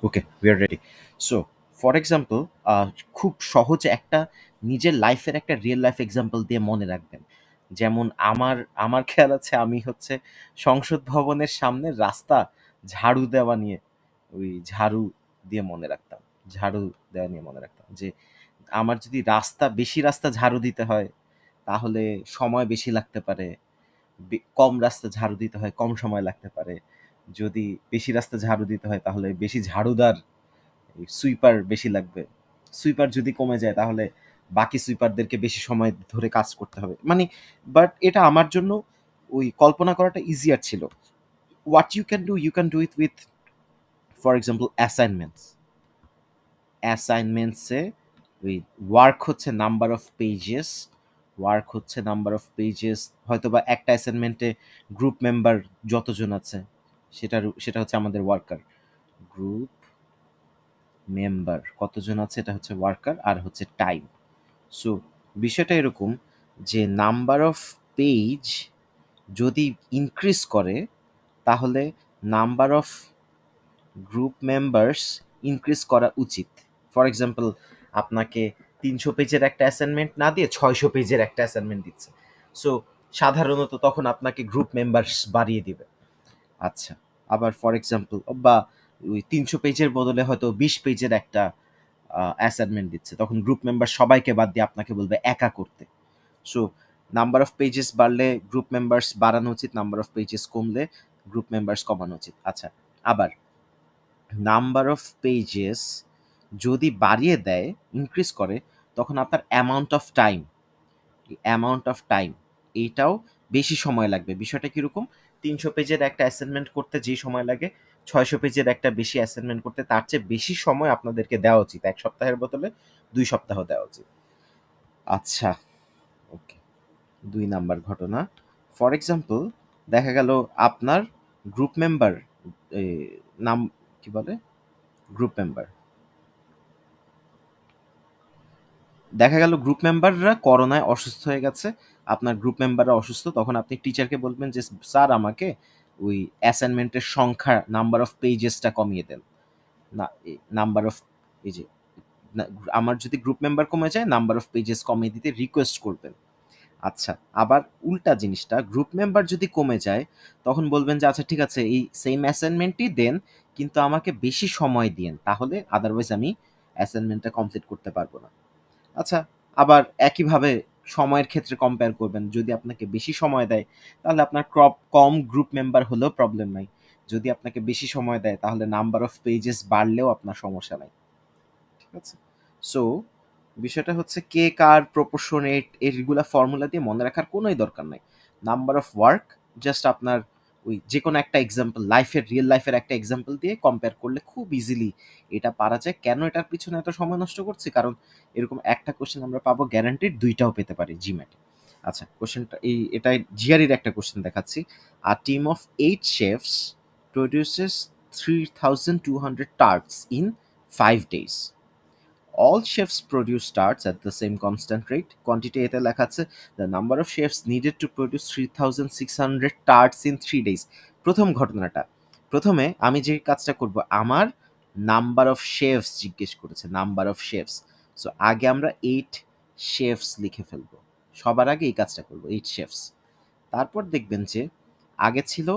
Okay, we are ready. So for example, খুব সহজে একটা নিজের লাইফের একটা রিয়েল লাইফ এক্সাম্পল দিয়ে মনে রাখবেন। যেমন আমার আমার খেয়াল আছে আমি হচ্ছে সংসদ ভবনের সামনে রাস্তা ঝাড়ু দেওয়া নিয়ে ওই ঝাড়ু দিয়ে মনে রাখতাম। ঝাড়ু দেওয়া নিয়ে মনে রাখতাম যে আমার যদি বেশি রাস্তা ঝাড়ু দিতে হয় তাহলে সময় বেশি লাগতে পারে। কম রাস্তা ঝাড়ু দিতে হয় কম সময় লাগতে পারে। যদি বেশি রাস্তা ঝাড়ু দিতে হয় তাহলে বেশি ঝাড়ুদার সুইপার বেশি লাগবে। সুইপার যদি কমে যায় তাহলে বাকি সুইপারদেরকে বেশি সময় ধরে কাজ করতে হবে। মানে বাট এটা আমার জন্য ওই কল্পনা করাটা ইজিয়ার ছিল। What you can do it with for example assignments. অ্যাসাইনমেন্টসে ওই ওয়ার্ক হচ্ছে নাম্বার অফ পেজেস। ওয়ার্ক হচ্ছে নাম্বার অফ পেজেস। হয়তোবা একটা অ্যাসাইনমেন্টে গ্রুপ মেম্বার যতজন আছে সেটা হচ্ছে আমাদের ওয়ার্কার। গ্রুপ মেম্বার কতজন আছে এটা হচ্ছে ওয়ার্কার, আর হচ্ছে টাইম। সো বিষয়টা এরকম যে নাম্বার অফ পেজ যদি ইনক্রিজ করে তাহলে number of group members increase করা উচিত। ফর এক্সাম্পল, আপনাকে ৩০০ পেজের একটা অ্যাসাইনমেন্ট না দিয়ে ৬০০ পেজের একটা অ্যাসাইনমেন্ট দিচ্ছে। সো সাধারণত তখন আপনাকে গ্রুপ মেম্বার্স বাড়িয়ে দিবে। আচ্ছা, আবার ফর এক্সাম্পল বা ওই ৩০০ পেজের বদলে হয়তো ২০ পেজের একটা অ্যাসাইনমেন্ট দিচ্ছে, তখন গ্রুপ মেম্বার সবাইকে বাদ দিয়ে আপনাকে বলবে একা করতে। সো নাম্বার অফ পেজেস বাড়লে গ্রুপ মেম্বার্স বাড়ানো উচিত, নাম্বার অফ পেজেস কমলে গ্রুপ মেম্বার্স কমানো উচিত। আচ্ছা, আবার নাম্বার অফ পেজেস যদি বাড়িয়ে দেয়, ইনক্রিজ করে, তখন আপনার অ্যামাউন্ট অফ টাইম এইটাও বেশি সময় লাগবে। বিষয়টা কীরকম? ৩০০ পেজের একটা অ্যাসাইনমেন্ট করতে যেই সময় লাগে ৬০০ পেজের একটা বেশি অ্যাসাইনমেন্ট করতে তার চেয়ে বেশি সময় আপনাদেরকে দেওয়া উচিত। ১ সপ্তাহের বদলে ২ সপ্তাহ দেওয়া উচিত। আচ্ছা, ওকে। ২ নাম্বার ঘটনা, ফর এক্সাম্পল দেখা গেল আপনার গ্রুপ মেম্বার নাম কি বলে গ্রুপ মেম্বার দেখা গেল গ্রুপ মেম্বাররা করোনায় অসুস্থ হয়ে গেছে। আপনার গ্রুপ মেম্বাররা অসুস্থ, তখন আপনি টিচারকে বলবেন যে স্যার আমাকে ওই অ্যাসাইনমেন্টের সংখ্যা নাম্বার অফ পেজেসটা কমিয়ে দেন। না, নাম্বার অফ এই যে না, আমার যদি গ্রুপ মেম্বার কমে যায় নাম্বার অফ পেজেস কমিয়ে দিতে রিকোয়েস্ট করবেন। আচ্ছা, আবার উল্টা জিনিসটা, গ্রুপ মেম্বার যদি কমে যায় তখন বলবেন যে আচ্ছা ঠিক আছে এই সেম অ্যাসাইনমেন্টই দেন কিন্তু আমাকে বেশি সময় দিন, তাহলে আদারওয়াইজ আমি অ্যাসাইনমেন্টটা কমপ্লিট করতে পারবো না। আচ্ছা, আবার একইভাবে সময়ের ক্ষেত্রে কম্পেয়ার করবেন। যদি আপনাকে বেশি সময় দেয় তাহলে আপনার কম গ্রুপ মেম্বার হলেও প্রবলেম নাই। যদি আপনাকে বেশি সময় দেয় তাহলে নাম্বার অফ পেজেস বাড়লেও আপনার সমস্যা নাই। ঠিক আছে? সো বিষয়টা হচ্ছে কে কার প্রপোর্শনেট এগুলা ফর্মুলা দিয়ে মনে রাখার কোনোই দরকার নাই। নাম্বার অফ ওয়ার্ক জাস্ট আপনার ওই যে কোনো একটা এক্সাম্পল রিয়েল লাইফের একটা এক্সাম্পল দিয়ে কম্পেয়ার করলে খুব ইজিলি এটা পারা যায়। কেন এটার পিছনে এত সময় নষ্ট করছি? কারণ এরকম একটা কোশ্চেন আমরা পাবো গ্যারান্টিড, ২টাও পেতে পারি জিম্যাটে। আচ্ছা, কোশ্চেনটা এটাই জিআরইর একটা কোশ্চেন দেখাচ্ছি। A team of 8 chefs produces ৩,২০০ tarts in 5 days. All chefs produce tarts at the same constant rate. Quantity এতে লেখা আছে the number of chefs needed to produce 3,600 tarts in 3 days. প্রথম ঘটনাটা, প্রথমে আমি যে কাজটা করব, আমার নাম্বার অফ শেফস জিজ্ঞেস করেছে, নাম্বার অফ শেফস। সো আগে আমরা 8 শেফস লিখে ফেলবো। সবার আগে এই কাজটা করব, 8 শেফস। তারপর দেখবেন যে আগে ছিল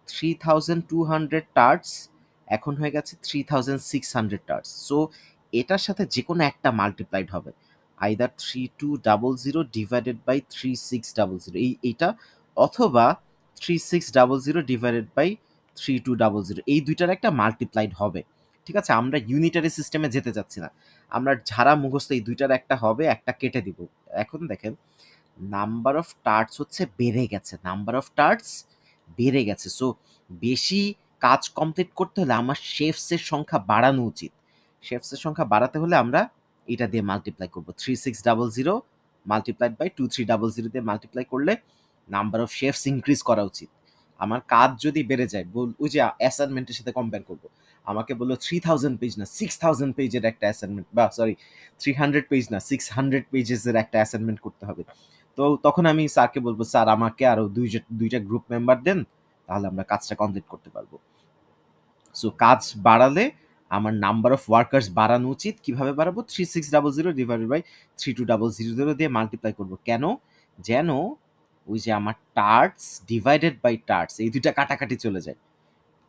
3,200 টার্টস, এখন হয়ে গেছে 3,600 টার্টস। সো এটার সাথে যে কোনো একটা মাল্টিপ্লাইড হবে, আইদার 3,200 ডিভাইডেড বাই 3,600 এইটা, অথবা 3,600 ডিভাইডেড বাই 3,200, এই দুইটার একটা মাল্টিপ্লাইড হবে। ঠিক আছে, আমরা ইউনিটারি সিস্টেমে যেতে চাচ্ছি না, আমরা যারা মুখস্থ এই দুইটার একটা হবে, একটা কেটে দিব। এখন দেখেন নাম্বার অফ টার্টস হচ্ছে বেড়ে গেছে, নাম্বার অফ টার্টস বেড়ে গেছে। সো বেশি কাজ কমপ্লিট করতে হলে আমার শেফসের সংখ্যা বাড়ানো উচিত। শেফসের সংখ্যা বাড়াতে হলে আমরা এটা দিয়ে মাল্টিপ্লাই করবো, 3,600 মাল্টিপ্লাইড বাই 2,300 দিয়ে মাল্টিপ্লাই করলে নাম্বার অফ শেফস ইনক্রিজ করা উচিত। আমার কাজ যদি বেড়ে যায়, ওই যে অ্যাসাইনমেন্টের সাথে কম্পেয়ার করবো, আমাকে বললো 3,000 পেজ না 6,000 পেজের একটা অ্যাসাইনমেন্ট, বা সরি 300 পেজ না 600 পেজেসের একটা অ্যাসাইনমেন্ট করতে হবে। তো তখন আমি স্যারকে বলবো স্যার আমাকে আরো দুইটা গ্রুপ মেম্বার দেন, তাহলে আমরা কাজটা কমপ্লিট করতে পারবো। সো কাজ বাড়ালে আমার নাম্বার অফ ওয়ার্কার্স বাড়ানো উচিত। কিভাবে বাড়াবো? 3600 ডিভাইডেড বাই 32000 দিয়ে মাল্টিপ্লাই করব। কেন? যেন ওই যে আমার টার্টস ডিভাইডেড বাই টার্টস এই দুইটা কাটাকাটি চলে যায়।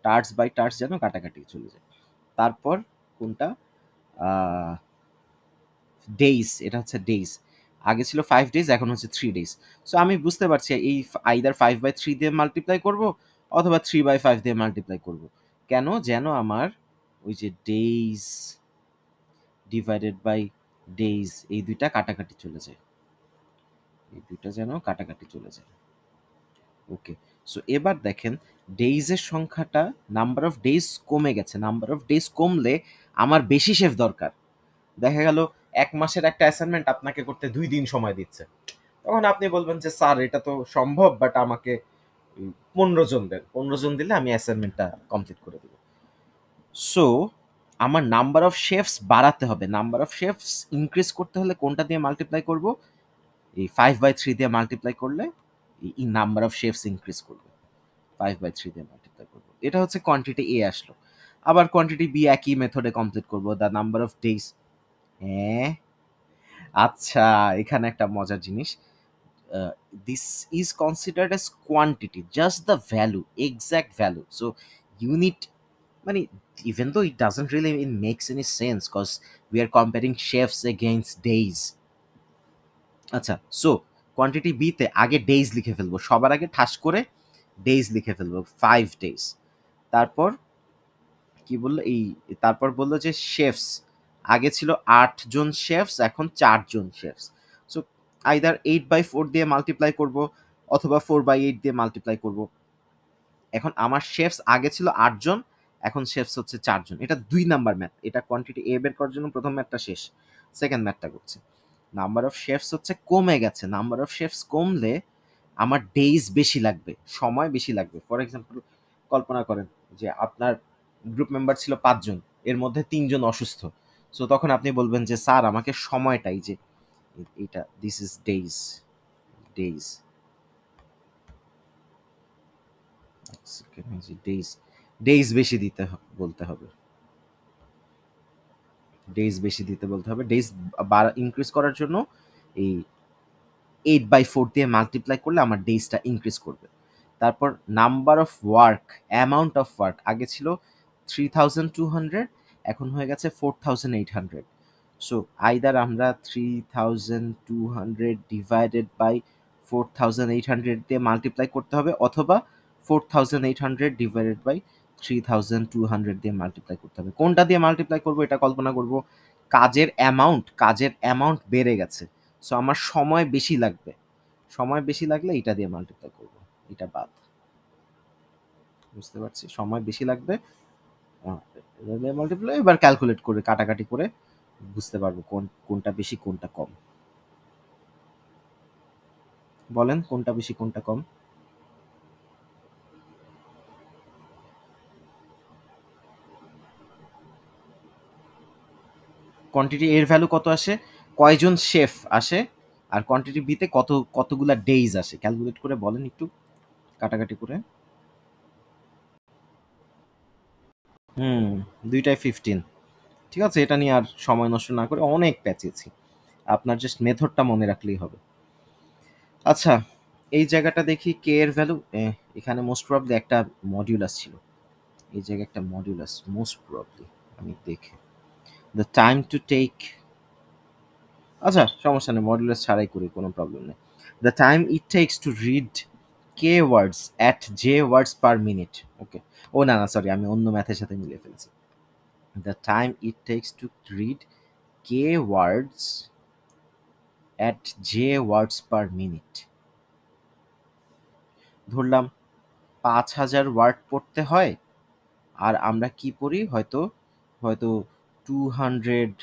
টার্টস বাই টার্টস যেন কাটাকাটি চলে যায়। তারপর কোনটা? ডেইজ, এটা হচ্ছে ডেইজ। আগে ছিল 5 ডেজ, এখন হচ্ছে 3 ডেজ। সো আমি বুঝতে পারছি এই আইদার 5/3 দিয়ে মাল্টিপ্লাই করব অথবা 3/5 দিয়ে মাল্টিপ্লাই করব। কেন? যেন আমার ওই যে ডেইজ ডিভাইডেড বাই ডেইজ এই দুইটা কাটাকাটি চলে যায়। এই দুইটা যেন কাটাকাটি চলে যায়। ওকে। সো এবার দেখেন ডেইজের সংখ্যাটা, নাম্বার অফ ডেইজ কমে গেছে। নাম্বার অফ ডেইজ কমলে আমার বেশি শেফ দরকার। দেখা গেল ১ মাসের একটা অ্যাসাইনমেন্ট আপনাকে করতে ২ দিন সময় দিচ্ছে। তখন আপনি বলবেন যে, "স্যার এটা তো সম্ভব বাট আমাকে ১৫ জন দেন। ১৫ জন দিলে আমি অ্যাসাইনমেন্টটা কমপ্লিট করে দেব।" সো আমার নাম্বার অফ শেফস বাড়াতে হবে। নাম্বার অফ শেফস ইনক্রিজ করতে হলে কোনটা দিয়ে মাল্টিপ্লাই করব? এই 5/3 দিয়ে মাল্টিপ্লাই করলে নাম্বার অফ শেফস ইনক্রিজ করবে। 5/3 দিয়ে মাল্টিপ্লাই করব। এটা হচ্ছে কোয়ান্টিটি এ আসলো। আবার কোয়ান্টিটি বি একই মেথডে কমপ্লিট করব। The number of days. হ্যাঁ? আচ্ছা, এখানে একটা মজার জিনিস। uh, this is considered as quantity, just the value, exact value. So you need money, even though it doesn't really makes any sense because we are comparing chefs against days. আচ্ছা, so quantity B তে আগে days লিখে ফেলবো, সবার আগে ঠাস করে days লিখে ফেলবো, 5 days। তারপর কি বললো এই, তারপর বললো যে শেফস আগে ছিল 8 জন শেফস, এখন 4 জন শেফস। সো আইদার 8/4 দিয়ে মাল্টিপ্লাই করব অথবা 4/8 দিয়ে মাল্টিপ্লাই করব। এখন আমার শেফস আগে ছিল 8 জন, এখন শেফস হচ্ছে 4 জন। এটা 2 নাম্বার ম্যাথ। এটা কোয়ান্টিটি এ বের করার জন্য প্রথম ম্যাথটা শেষ, সেকেন্ড ম্যাথটা করছে। নাম্বার অফ শেফস হচ্ছে কমে গেছে। নাম্বার অফ শেফস কমলে আমার ডেইজ বেশি লাগবে, সময় বেশি লাগবে। ফর এক্সাম্পল কল্পনা করেন যে আপনার গ্রুপ মেম্বার ছিল 5 জন, এর মধ্যে 3 জন অসুস্থ। সো তখন আপনি বলবেন যে স্যার আমাকে সময়টাই যে এটা, this is days, days days, days বেশি দিতে বলতে হবে, ডেইজ বেশি দিতে বলতে হবে। ডেইজ ইনক্রিজ করার জন্য এই 8/4 দিয়ে মাল্টিপ্লাই করলে আমার ডেইজটা ইনক্রিজ করবে। তারপর number of work, amount of work আগে ছিল 3200, এখন হয়ে গেছে 4800। সো আইদার আমরা 3200 ডিভাইডেড বাই 4800 দিয়ে মাল্টিপ্লাই করতে হবে অথবা 4800 ডিভাইডেড বাই 3200 দিয়ে মাল্টিপ্লাই করতে হবে। কোনটা দিয়ে মাল্টিপ্লাই করব এটা কল্পনা করব। কাজের অ্যামাউন্ট বেড়ে গেছে, সো আমার সময় বেশি লাগবে। সময় বেশি লাগলে এটা দিয়ে মাল্টিপ্লাই করব। এটা বাদ। বুঝতে পারছি সময় বেশি লাগবে। এটা দিয়ে মাল্টিপ্লাই, এবার ক্যালকুলেট করে কাটাকাটি করে বুঝতে পারবো কোনটা বেশি কোনটা কম। বলেন কোনটা বেশি কোনটা কম? কোয়ান্টিটি এর ভ্যালু কত আসে? কয়জন শেফ আসে? আর কোয়ান্টিটি বিতে কতগুলা ডেইজ আসে? ক্যালকুলেট করে বলেন একটু কাটাকাটি করে। হুম, দুইটাই 15। ঠিক আছে, এটা নিয়ে আর সময় নষ্ট না করে অনেক প্যাচেছি। আপনার জাস্ট মেথডটা মনে রাখলেই হবে। আচ্ছা, এই জায়গাটা দেখি কে এর ভ্যালু। এখানে মোস্ট প্রবাবলি একটা মডিউলাস ছিল। এই জায়গায় একটা মডিউলাস মোস্ট প্রবাবলি, আমি দেখে দ্য টাইম টু টেক। আচ্ছা সমস্যা নেই, মডিউলাস ছাড়াই করি, কোনো প্রবলেম নেই। The time it takes to read K words at J words per minute. Okay, ও না না সরি, আমি অন্য ম্যাথের সাথে মিলিয়ে ফেলেছি। The time it takes to read K words at J words per minute. ধরলাম 5000 ওয়ার্ড পড়তে হয়, আর আমরা কি পড়ি হয়তো, হয়তো 200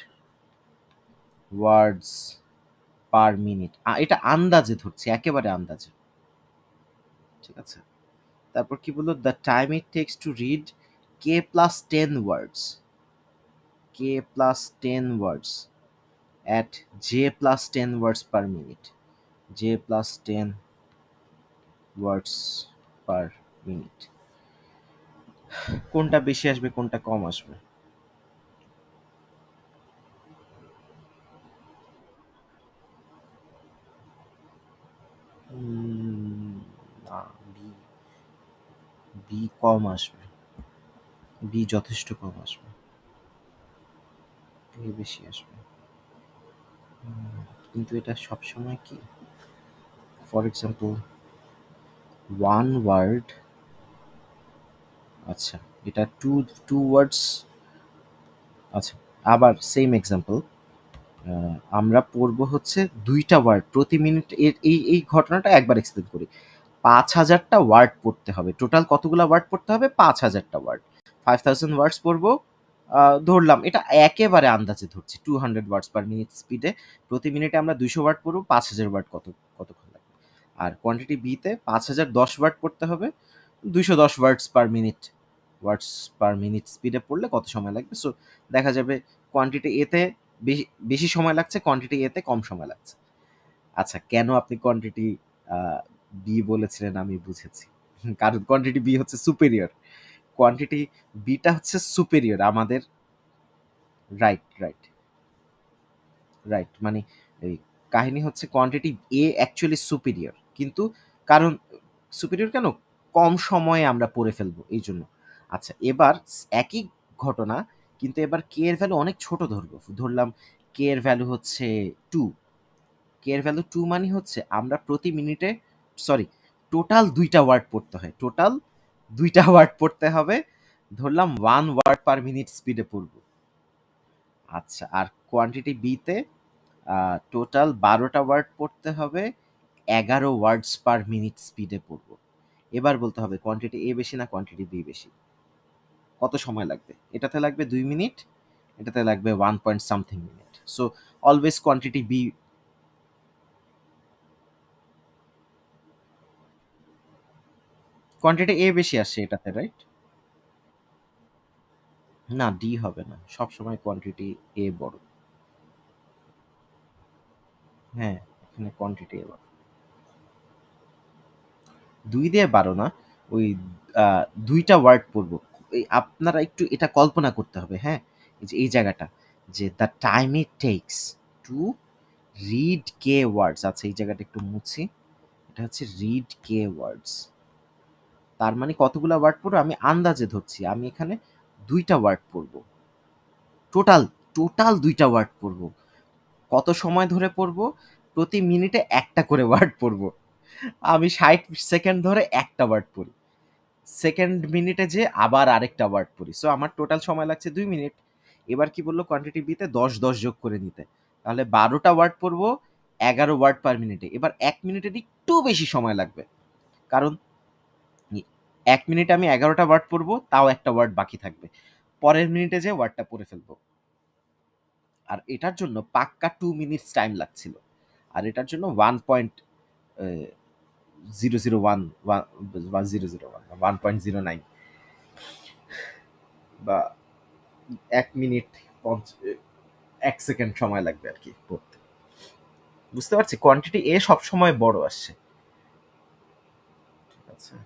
ওয়ার্ডস পার মিনিট। এটা আন্দাজে ধরছি, একেবারে আন্দাজে। ঠিক আছে, তারপর কি বললো? The time it takes to read k+10 words, k+10 words at j+10 words per minute, j+10 words per minute. কোনটা বেশি আসবে কোনটা কম আসবে? বি কম আসবে, বি যথেষ্ট কম আসবে, এ বেশি আসবে। কিন্তু এটা সবসময় কি, ফর এক্সাম্পল ওয়ান ওয়ার্ড, আচ্ছা এটা টু টু ওয়ার্ডস, আচ্ছা আবার সেম এক্সাম্পল, আমরা পড়ব হচ্ছে ২টা ওয়ার্ড প্রতি মিনিট, এর এই ঘটনাটা একবার এক্সপ্লেন করি। ৫,০০০টা ওয়ার্ড পড়তে হবে। টোটাল কতগুলা ওয়ার্ড পড়তে হবে? ৫,০০০টা ওয়ার্ড। ৫,০০০ ওয়ার্ডস পড়বো। ধরলাম এটা একেবারে আন্দাজে ধরছি 200 ওয়ার্ডস পার মিনিট স্পিডে। প্রতি মিনিটে আমরা ২০০ ওয়ার্ড পড়বো, ৫,০০০ ওয়ার্ড কতক্ষণ লাগবে? আর কোয়ান্টিটি বি তে ৫,০১০ ওয়ার্ড পড়তে হবে, ২১০ ওয়ার্ডস পার মিনিট স্পিডে পড়লে কত সময় লাগবে? সো দেখা যাবে কোয়ান্টিটি এ তে বেশি সময় লাগছে, কোয়ান্টিটি এ তে কম সময় লাগছে। আচ্ছা কেন আপনি কোয়ান্টিটি আ বি বলেছিলেন আমি বুঝেছি। কারণ কোয়ান্টিটি বি হচ্ছে সুপেরিয়র। কোয়ান্টিটি বিটা হচ্ছে সুপেরিয়র আমাদের, রাইট, রাইট, রাইট। মানে এই কাহিনী হচ্ছে কোয়ান্টিটি এ অ্যাকচুয়ালি সুপেরিয়র। কিন্তু কারণ সুপেরিয়র কেন? কম সময়ে আমরা পড়ে ফেলবো এইজন্য। আচ্ছা এবার একই ঘটনা, কিন্তু এবার কে এর ভ্যালু অনেক ছোট ধরবো। ধরলাম কে এর ভ্যালু হচ্ছে 2। কে এর ভ্যালু 2 মানে হচ্ছে আমরা প্রতি মিনিটে, সরি, টোটাল ২টা ওয়ার্ড পড়তে হয়। টোটাল ২টা ওয়ার্ড পড়তে হবে। ধরলাম 1 ওয়ার্ড পার মিনিট স্পিডে পড়ব। আচ্ছা আর কোয়ান্টিটি বি তে টোটাল ১২টা ওয়ার্ড পড়তে হবে, ১১ ওয়ার্ডস পার মিনিট স্পিডে পড়ব। এবার বলতে হবে কোয়ান্টিটি এ বেশি না কোয়ান্টিটি বি বেশি? কত সময় লাগবে? এটাতে লাগবে ২ মিনিট, এটাতে লাগবে 1 পয়েন্ট সামথিং মিনিট। So always quantity B, quantity A বেশি আসছে এটাতে, রাইট? না ডি হবে না, সবসময় কোয়ান্টিটি এ বড়। হ্যাঁ, এখানে কোয়ান্টিটি এ বড়। ২ দিয়ে ১২ না, ওই ২টা ওয়ার্ড পড়বো। এই আপনারা একটু এটা কল্পনা করতে হবে, হ্যাঁ? এই যে এই জায়গাটা, যে the time it takes to read K words. আচ্ছা এই জায়গাটা একটু মুছি। এটা হচ্ছে রিড কে ওয়ার্ডস। তার মানে কতগুলা ওয়ার্ড পড়বো? আমি আন্দাজে ধরছি। আমি এখানে ২টা ওয়ার্ড পড়বো। টোটাল, টোটাল ২টা ওয়ার্ড পড়বো। কত সময় ধরে পড়বো? প্রতি মিনিটে একটা করে ওয়ার্ড পড়বো। আমি ৬০ সেকেন্ড ধরে একটা ওয়ার্ড পড়ি। সেকেন্ড মিনিটে যেয়ে আবার আরেকটা ওয়ার্ড পড়ি। সো আমার টোটাল সময় লাগছে ২ মিনিট। এবার কি বলল কোয়ান্টিটি বি তে ১০ যোগ করে নিতে। তাহলে ১২টা ওয়ার্ড পড়বো, ১১ ওয়ার্ড পার মিনিটে। এবার ১ মিনিটের একটু বেশি সময় লাগবে। কারণ ১ মিনিটে আমি ১১টা ওয়ার্ড পড়বো, তাও একটা ওয়ার্ড বাকি থাকবে। পরের মিনিটে যেয়ে ওয়ার্ডটা পড়ে ফেলবো। আর এটার জন্য পাক্কা 2 মিনিটস টাইম লাগছিল। আর এটার জন্য 1.001 1001 1.09 বা ১ মিনিট ১ সেকেন্ড সময় লাগবে আর কি পড়তে। বুঝতে পারছি কোয়ান্টিটি এ সবসময় বড় আসছে। আচ্ছা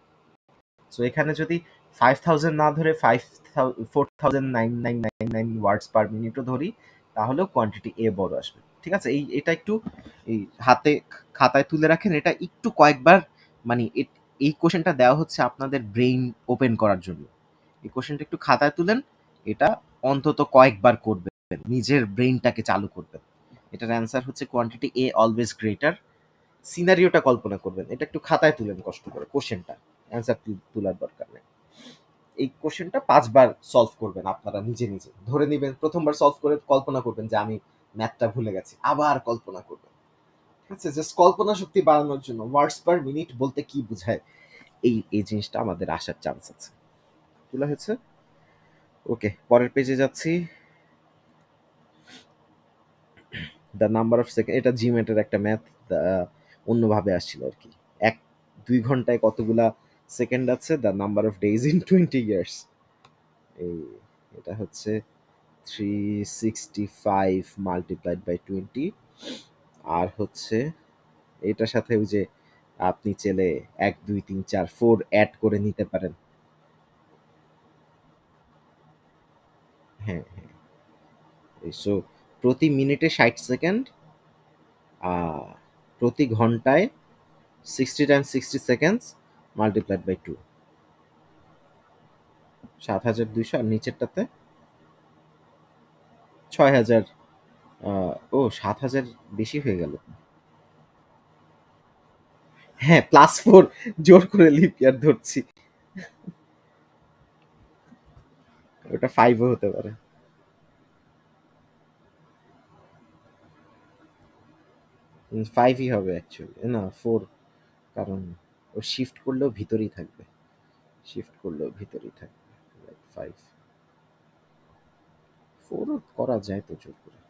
সো এখানে যদি 5000 না ধরে 4,999 ওয়ার্ডস পার মিনিটও ধরি, তাহলেও কোয়ান্টিটি এ বড় আসবে। ঠিক আছে, এটা একটু এই হাতে খাতায় তুলে রাখেন। এটা একটু কয়েকবার, মানে এই কোশ্চেনটা দেওয়া হচ্ছে আপনাদের ব্রেইন ওপেন করার জন্য। এই কোশ্চেনটা একটু খাতায় তুলেন, এটা অন্তত কয়েকবার করবেন, নিজের ব্রেইনটাকে চালু করবেন। এটার অ্যান্সার হচ্ছে কোয়ান্টিটি এ অলওয়েজ গ্রেটার। সিনারিওটা কল্পনা করবেন, এটা একটু খাতায় তুলেন কষ্ট করে, কোশ্চেনটা অ্যান্সার তোলার দরকার নেই। এই কোশ্চেনটা ৫ বার সলভ করবেন আপনারা নিজে নিজে। ধরে নিবেন প্রথমবার সলভ করে কল্পনা করবেন যে আমি ম্যাথটা ভুলে গেছি, আবার কল্পনা করবেন। ঠিক আছে, জাস্ট কল্পনা শক্তি বাড়ানোর জন্য ওয়ার্ডস পার মিনিট বলতে কি বোঝায়, এই জিনিসটা আমাদের আসার চান্স আছে। তোলা হয়েছে? ওকে, পরের পেজে যাচ্ছি। দ্য নাম্বার অফ সেকেন্ড, এটা জিমেটের একটা ম্যাথ, অন্যভাবে আসছিল আর কি। ২ ঘন্টায় কতগুলা সেকেন্ড আছে? The number of days in 20 years. এই এটা হচ্ছে 365 মাল্টিপ্লাইড বাই 20। আর হচ্ছে এটার সাথে ওই যে আপনি চাইলে ১ ২ ৩ ৪ 4 অ্যাড করে নিতে পারেন। হ্যাঁ, হ্যাঁ। সো প্রতি মিনিটে ৬০ সেকেন্ড, আ প্রতি ঘন্টায় 60 টাইমস 60 সেকেন্ডস মাল্টিপ্লাইড বাই 2। ৭,২০০ আর নিচেরটাতে ৬,০০০। ও ৭,০০০ বেশি হয়ে গেল। হ্যাঁ, +4 জোর করে লিপ ইয়ার ধরছি। ওটা 5 ও হতে পারে। 5 ই হবে অ্যাকচুয়ালি। না 4, কারণ ও শিফট করলেও ভিতরেই থাকবে। শিফট করলেও ভিতরেই থাকবে। লাইক 5। 4 ও করা যায় তো জোর করে।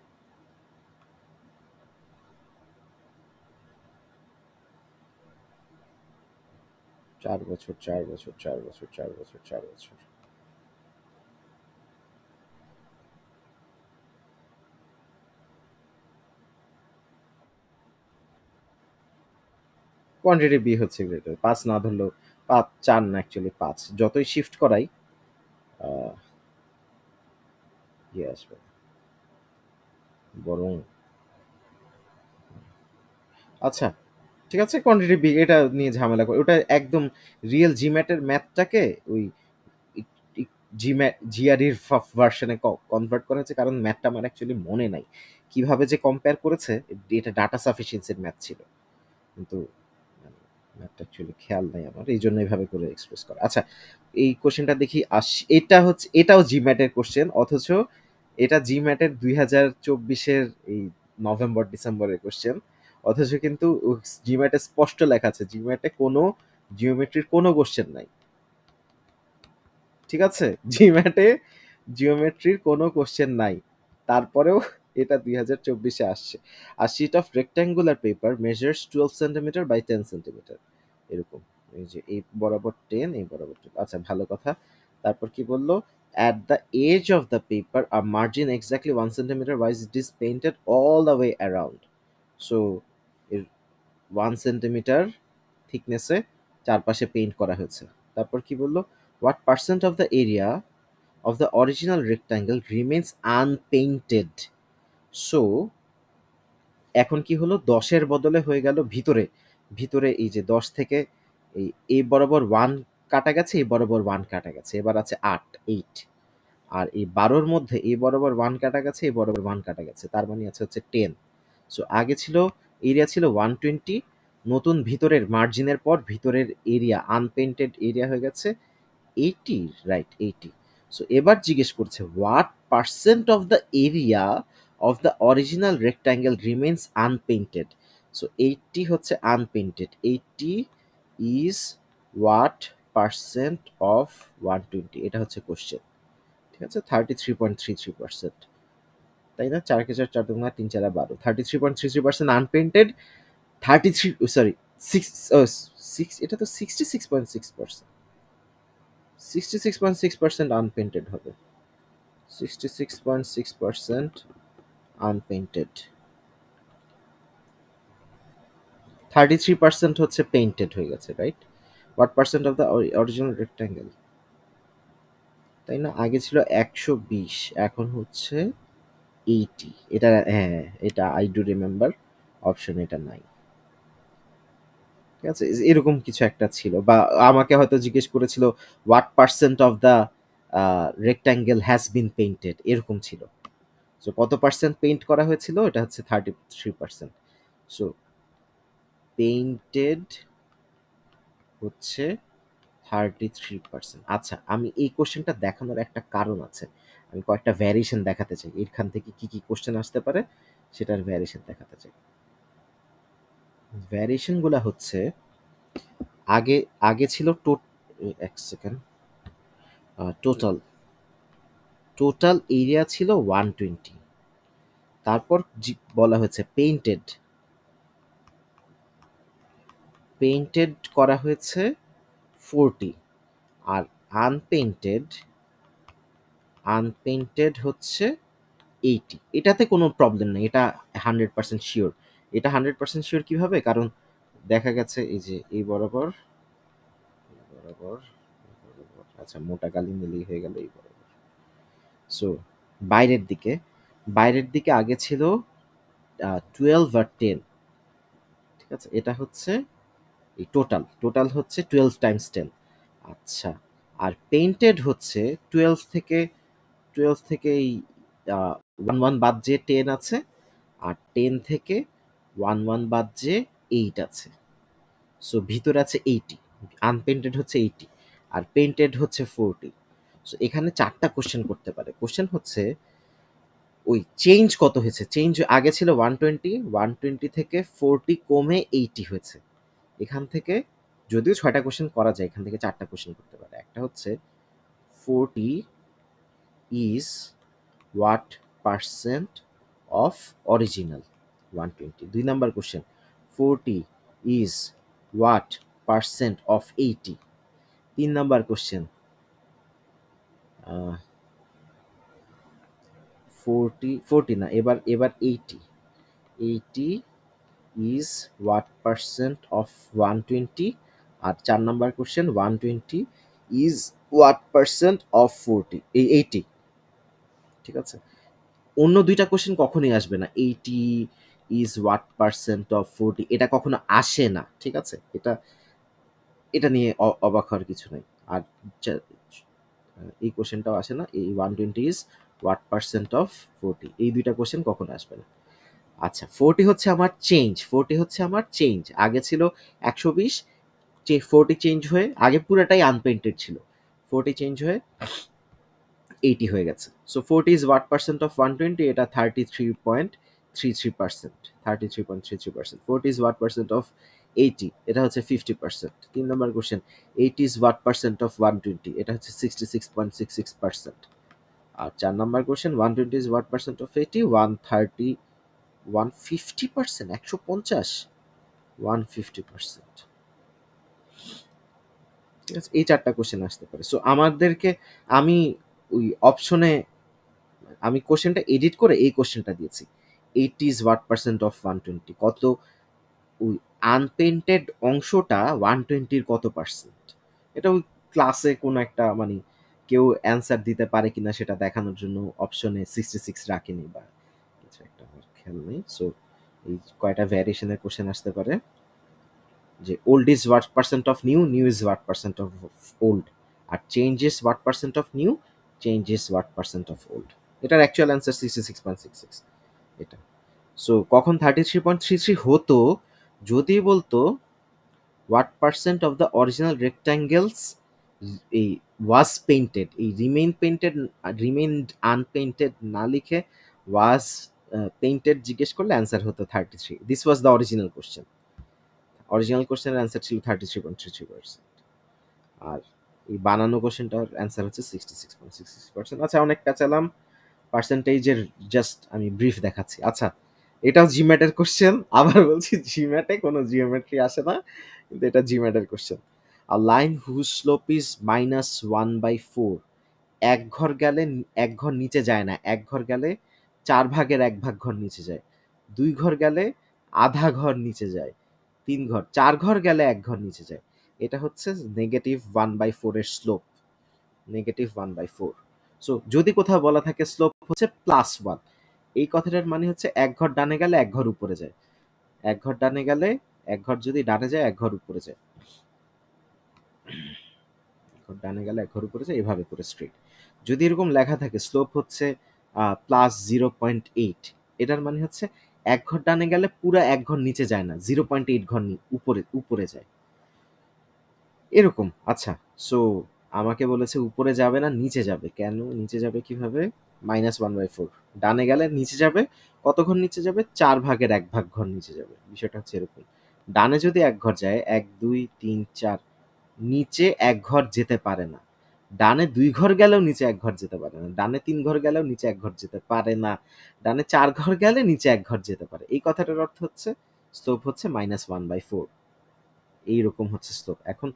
৪ বছর, ৪ বছর, ৪ বছর, ৪ বছর, ৪ বছর। কোয়ান্টিটি বি হচ্ছে গ্রেটার। ৫ না ধরলেও ৫, ৪ না অ্যাকচুয়ালি ৫। যতই শিফট করাই আ ইয়ে আসবে। বরং আচ্ছা, ঠিক আছে, কোয়ান্টিটি বি এটা নিয়ে ঝামেলা করে। ওটা একদম রিয়েল জিম্যাটের ম্যাথটাকে ওই জিআরইর ভার্সনে কনভার্ট করা হয়েছে, কারণ ম্যাথটা আমার অ্যাকচুয়ালি মনে নাই কিভাবে যে কম্পেয়ার করেছে। এটা ডাটা সাফিসিয়েন্সির ম্যাথ ছিল, কিন্তু ম্যাথটা অ্যাকচুয়ালি খেয়াল নাই আমার, এই জন্য এইভাবে করে এক্সপ্রেস করা। আচ্ছা, এই কোশ্চেনটা দেখি আসি। এটা হচ্ছে, এটাও জিম্যাটের কোশ্চেন, অথচ এটা জিম্যাটের 2024-এর এই নভেম্বর ডিসেম্বরের কোশ্চেন। অথচ কিন্তু জিম্যাটে স্পষ্ট লেখা আছে জিম্যাটে কোনো জিওমেট্রির কোনো কোশ্চেন নাই। ঠিক আছে? জিম্যাটে জিওমেট্রির কোনো কোশ্চেন নাই। তারপরেও এটা 2024-এ আসছে। A sheet of rectangular paper measures 12 centimetre by 10 centimetre. এরকম। এই যে এই বরাবর 10, এই বরাবর 12। আচ্ছা, ভালো কথা। তারপর কি বলল? At the edge of the paper, a margin exactly 1 centimeter wide is painted all the way around. So, এর 1 সেন্টিমিটার থিকনেসে চারপাশে পেইন্ট করা হয়েছে। তারপর কি বলল? What percent of the area of the original rectangle remains unpainted? So, এখন কি হলো? ১০-এর বদলে হয়ে গেল ভিতরে। ভিতরে এই যে ১০ থেকে এই বরাবর 1 কাটা গেছে, এই বরাবর 1 কাটা গেছে। এবার আছে ৮, ৮। আর এই ১২-র মধ্যে এই বরাবর 1 কাটা গেছে, এই বরাবর 1 কাটা গেছে। তার মানে আছে হচ্ছে 10। সো আগে ছিল এরিয়া ছিল 120, নতুন ভিতরের মার্জিনের পর ভিতরের এরিয়া আনপেইন্টেড এরিয়া হয়ে গেছে 80, রাইট 80। সো এবার জিজ্ঞেস করছে what percent of the area of the original rectangle remains unpainted. So 80 হচ্ছে unpainted. 80 is what percent of 120? এটা হচ্ছে কোশ্চেন। ঠিক আছে, 33.33%। তাই না? 4 কে 4, 4 দুগুণা 3, 4 12। 33.33% আনপেইন্টেড। 33, সরি, 6, এটা তো 66.6%। 66.6% আনপেইন্টেড হবে। 66.6% আনপেইন্টেড। 33% হচ্ছে পেইন্টেড হয়ে গেছে, right? What percent of the original rectangle? তাই না? আগে ছিল 120, এখন হচ্ছে 80। এটা হ্যাঁ, এটা আই ডু রিমেম্বার। অপশন এটা নাই। ঠিক আছে? এরকম কিছু একটা ছিল, বা আমাকে হয়তো জিজ্ঞেস করেছিল what percent of the rectangle has been painted, এরকম ছিল। সো কত পার্সেন্ট পেইন্ট করা হয়েছিল? এটা হচ্ছে 33%। সো পেইন্টেড হচ্ছে 33%। আচ্ছা, আমি এই কোশ্চেনটা দেখানোর একটা কারণ আছে। আমি কয়েকটা ভ্যারিয়েশন দেখাতে চাই। এখান থেকে কি কি কোশ্চেন আসতে পারে সেটার ভ্যারিয়েশন দেখাতে চাই। ভ্যারিয়েশন গুলা হচ্ছে, আগে আগে ছিল এক সেকেন্ড, টোটাল টোটাল এরিয়া ছিল 120। তারপর বলা হয়েছে পেইন্টেড, পেইন্টেড করা হয়েছে 40। আর আনপেইন্টেড, আনপেইন্টেড হচ্ছে 80। এটাতে কোনো প্রবলেম নেই, এটা 100% শিওর। এটা 100% শিওর কিভাবে? কারণ দেখা গেছে এই যে এই বরাবর, এই বরাবর, এই বরাবর, আচ্ছা মোটা কালি মিলিয়ে হয়ে গেল এই বরাবর। সো বাইরের দিকে, বাইরের দিকে আগে ছিল 12 আর 10। ঠিক আছে, এটা হচ্ছে এই টোটাল, টোটাল হচ্ছে 12 টাইমস 10। আচ্ছা, আর পেইন্টেড হচ্ছে 12 থেকে এই 1 বাদ যে 10 আছে, আর 10 থেকে 1 বাদ যে 8 আছে। সো ভিতরে আছে 80, আনপেইন্টেড হচ্ছে 80 আর পেইন্টেড হচ্ছে 40। সো এখানে 4টা কোশ্চেন করতে পারে। কোশ্চেন হচ্ছে ওই চেঞ্জ কত হয়েছে, চেঞ্জ আগে ছিল 120 থেকে 40 কমে 80 হয়েছে। এখান থেকে যদিও 6টা কোশ্চেন করা যায়, এখান থেকে 4টা কোশ্চেন করতে পারে। একটা হচ্ছে 40 is what percent of original 120। 2 number question 40 is what percent of 80। 3 number question 40 না, এবার 80 ইজ হোয়াট পার্সেন্ট অফ 120। আর 4 number question 120 is what percent of 80। ঠিক আছে, অন্য 2টা কোশ্চেন কখনোই আসবে না। 80 ইজ হোয়াট পার্সেন্ট অফ 40, এটা কখনো আসে না। ঠিক আছে, এটা এটা নিয়ে অবাক হওয়ার কিছু নাই। আর এই কোশ্চেনটাও আসে না, এই 120 ইজ হোয়াট পার্সেন্ট অফ 40, এই 2টা কোশ্চেন কখনো আসবে না। আচ্ছা, 40 হচ্ছে আমার চেঞ্জ, 40 হচ্ছে আমার চেঞ্জ। আগে ছিল 120, 40 চেঞ্জ হয়ে, আগে পুরাটাই আনপেইন্টেড ছিল, 40 চেঞ্জ হয়ে 80 হয়ে গেছে। So 40 is what percent of 120, এটা 33.33%, 33.33%। 40 ইজ হোয়াট পার্সেন্ট অফ 80, এটা হচ্ছে 50%। 3 নম্বর question 80 is what percent of 120, এটা হচ্ছে 66.66%। আর 4 নম্বর question 120 is what percent of 80, 150%, 150, 150%। ঠিক আছে, এই 4টা কোশ্চেন আসতে পারে। সো আমাদেরকে, আমি ওই অপশনে আমি কোশ্চেনটা এডিট করে এই কোশ্চেনটা দিয়েছি, 80 ইজ হোয়াট পার্সেন্ট অফ 120, কত ওই আনপেইন্টেড অংশটা 120-র কত পার্সেন্ট। এটা ওই ক্লাসে কোনো একটা মানে কেউ অ্যান্সার দিতে পারে কিনা সেটা দেখানোর জন্য অপশনে 66 রাখেনি বা কিছু একটা, আমার খেয়াল নেই। সো এই কয়টা ভ্যারিয়েশনের কোশ্চেন আসতে পারে, যে old is what percent of new, new is what percent of old, আর change is what percent of new, change is what percent of old. এটার অ্যাকচুয়াল অ্যান্সার 66.66 এটা। সো কখন 33.33 হতো, যদি বলতো what percent of the original rectangles এই was painted, এই remained আনপেইন্টেড না লিখে ওয়াজ পেইন্টেড জিজ্ঞেস করলে অ্যান্সার হতো 33। This was the original question. Original কোশ্চেনের অ্যান্সার ছিল 33.33%। আর এই বানানো কোশ্চেনটার অ্যান্সার হচ্ছে 66.66%। আচ্ছা, অনেক পেঁচালাম, পার্সেন্টেজের জাস্ট আমি ব্রিফ দেখাচ্ছি। আচ্ছা, এটাও জিম্যাটের কোশ্চেন, আবার বলছি জিম্যাটে কোনো জিওমেট্রি আসে না, কিন্তু এটা জিম্যাটের কোশ্চেন। আর লাইন হুজ স্লোপ ইজ -1/4, এক ঘর গেলে এক ঘর নিচে যায় না, এক ঘর গেলে 4 ভাগের 1 ভাগ ঘর নিচে যায়, 2 ঘর গেলে আধা ঘর নিচে যায়, 3 ঘর, 4 ঘর গেলে 1 ঘর নিচে যায়। এটা হচ্ছে -1/4 এর স্লোপ, -1/4। সো যদি কোথাও বলা থাকে স্লোপ হচ্ছে +1, এই কথাটার মানে হচ্ছে 1 ঘর ডানে গেলে 1 ঘর উপরে যায়, 1 ঘর ডানে গেলে 1 ঘর যদি ডানে যায় 1 ঘর উপরে যায়, 1 ঘর ডানে গেলে 1 ঘর উপরে যায়, এভাবে করে স্ট্রেট। যদি এরকম লেখা থাকে স্লোপ হচ্ছে +0.8, এটার মানে হচ্ছে 1 ঘর ডানে গেলে পুরা 1 ঘর নিচে যায় না, 0.8 ঘর উপরে উপরে যায়, এরকম। আচ্ছা, সো আমাকে বলেছে উপরে যাবে না, নিচে যাবে। কেন নিচে যাবে, কিভাবে? -1/4, ডানে গেলে নিচে যাবে, কত ঘর নিচে যাবে? 4 ভাগের 1 ভাগ ঘর নিচে যাবে। বিষয়টা হচ্ছে এরকম। ডানে যদি 1 ঘর যায়, 1 2 3 4, নিচে 1 ঘর যেতে পারে না। ডানে 2 ঘর গেলেও নিচে 1 ঘর যেতে পারে না। ডানে 3 ঘর গেলেও নিচে 1 ঘর যেতে পারে না। ডানে 4 ঘর গেলে নিচে 1 ঘর যেতে পারে। এই কথাটার অর্থ হচ্ছে স্লোপ হচ্ছে -1/4, এইরকম হচ্ছে স্লোপ। এখন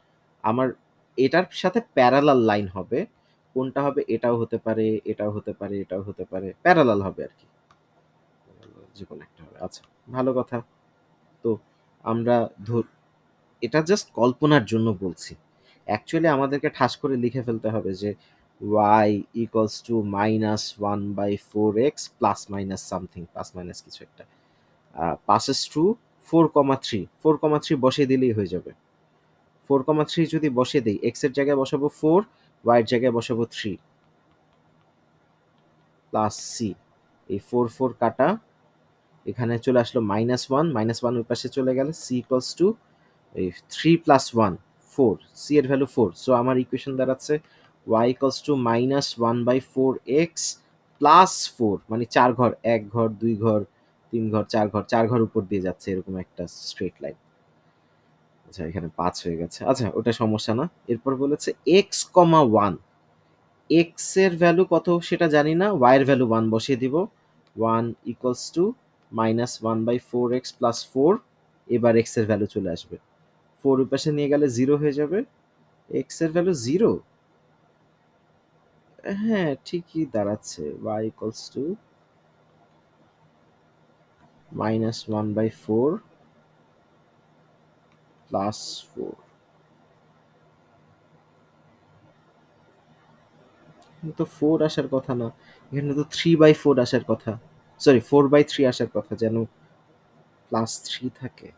আমার এটার সাথে প্যারালাল লাইন হবে, কোনটা হবে? এটাও হতে পারে, এটাও হতে পারে, এটাও হতে পারে, প্যারালাল হবে আর কি, যে কোনো একটা হবে। আচ্ছা, ভালো কথা। তো আমরা এটা জাস্ট কল্পনার জন্য বলছি, অ্যাকচুয়ালি আমাদেরকে ঠাস করে লিখে ফেলতে হবে যে y equals to -1/4x plus minus something, plus minus কিছু একটা, পাসেস টু 4,3, 4,3 বসিয়ে দিলেই হয়ে যাবে। 4,3 যদি বসিয়ে দেই, এক্স এর জায়গায় বসাবো 4, y এর জায়গায় বসাবো 3 প্লাস সি, এই 4 4 কাটা, এখানে চলে আসলো -1, -1 ওই পাশে চলে গেলে সি ইকুয়ালস টু এই 3 প্লাস 1 4, সি এর ভ্যালু 4। সো আমার ইকুয়েশন দাঁড়াচ্ছে y equals to -1/4x plus 4, মানে 4 ঘর, 1 ঘর 2 ঘর 3 ঘর 4 ঘর, 4 ঘর উপর দিয়ে যাচ্ছে এরকম একটা স্ট্রেট লাইন। আচ্ছা এখানে 5 হয়ে গেছে, আচ্ছা ওটা সমস্যা না। এরপর বলেছে x, 1, x এর ভ্যালু কত সেটা জানি না, y এর ভ্যালু 1 বসিয়ে দিব। 1 ইকুয়ালস টু -1/4x প্লাস 4, এবার x এর ভ্যালু চলে আসবে, 4 ওই পাশে নিয়ে গেলে 0 হয়ে যাবে, x এর ভ্যালু 0। হ্যাঁ ঠিকই দাঁড়াচ্ছে, y ইকুয়ালস টু -1/4 প্লাস 4। তো 4 আসার কথা না, এখানে তো 3/4 আসার কথা, সরি 4/3 আসার কথা, যেন প্লাস 3 থাকে।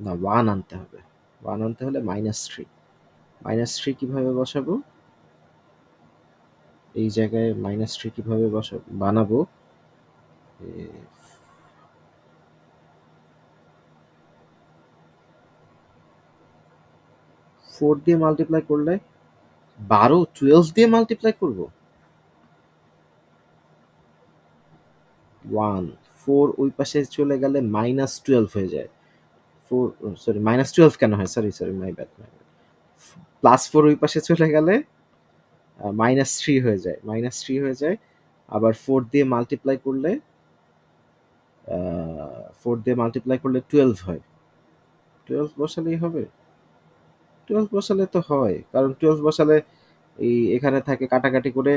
না 1 আনতে হবে, 1 আনতে হলে -3, -3 কিভাবে বসাবো, এই জায়গায় -3 কিভাবে বসাবো বানাবো, 4 দিয়ে মাল্টিপ্লাই করলে 12, 12 দিয়ে মাল্টিপ্লাই করব, 1 4 ওই পাশে চলে গেলে -12 হয়ে যায়, 4 সরি -12 কেন হয়, sorry sorry my bad, plus 4 ওই পাশে চলে গেলে -3 হয়ে যায়, -3 হয়ে যায়। আবার 4 দিয়ে মাল্টিপ্লাই করলে 4 দিয়ে মাল্টিপ্লাই করলে 12 হয়, 12 বসালেই হবে, 12 বসালে তো হয়, কারণ 12 বসালে এই এখানে থাকে কাটাকাটি করে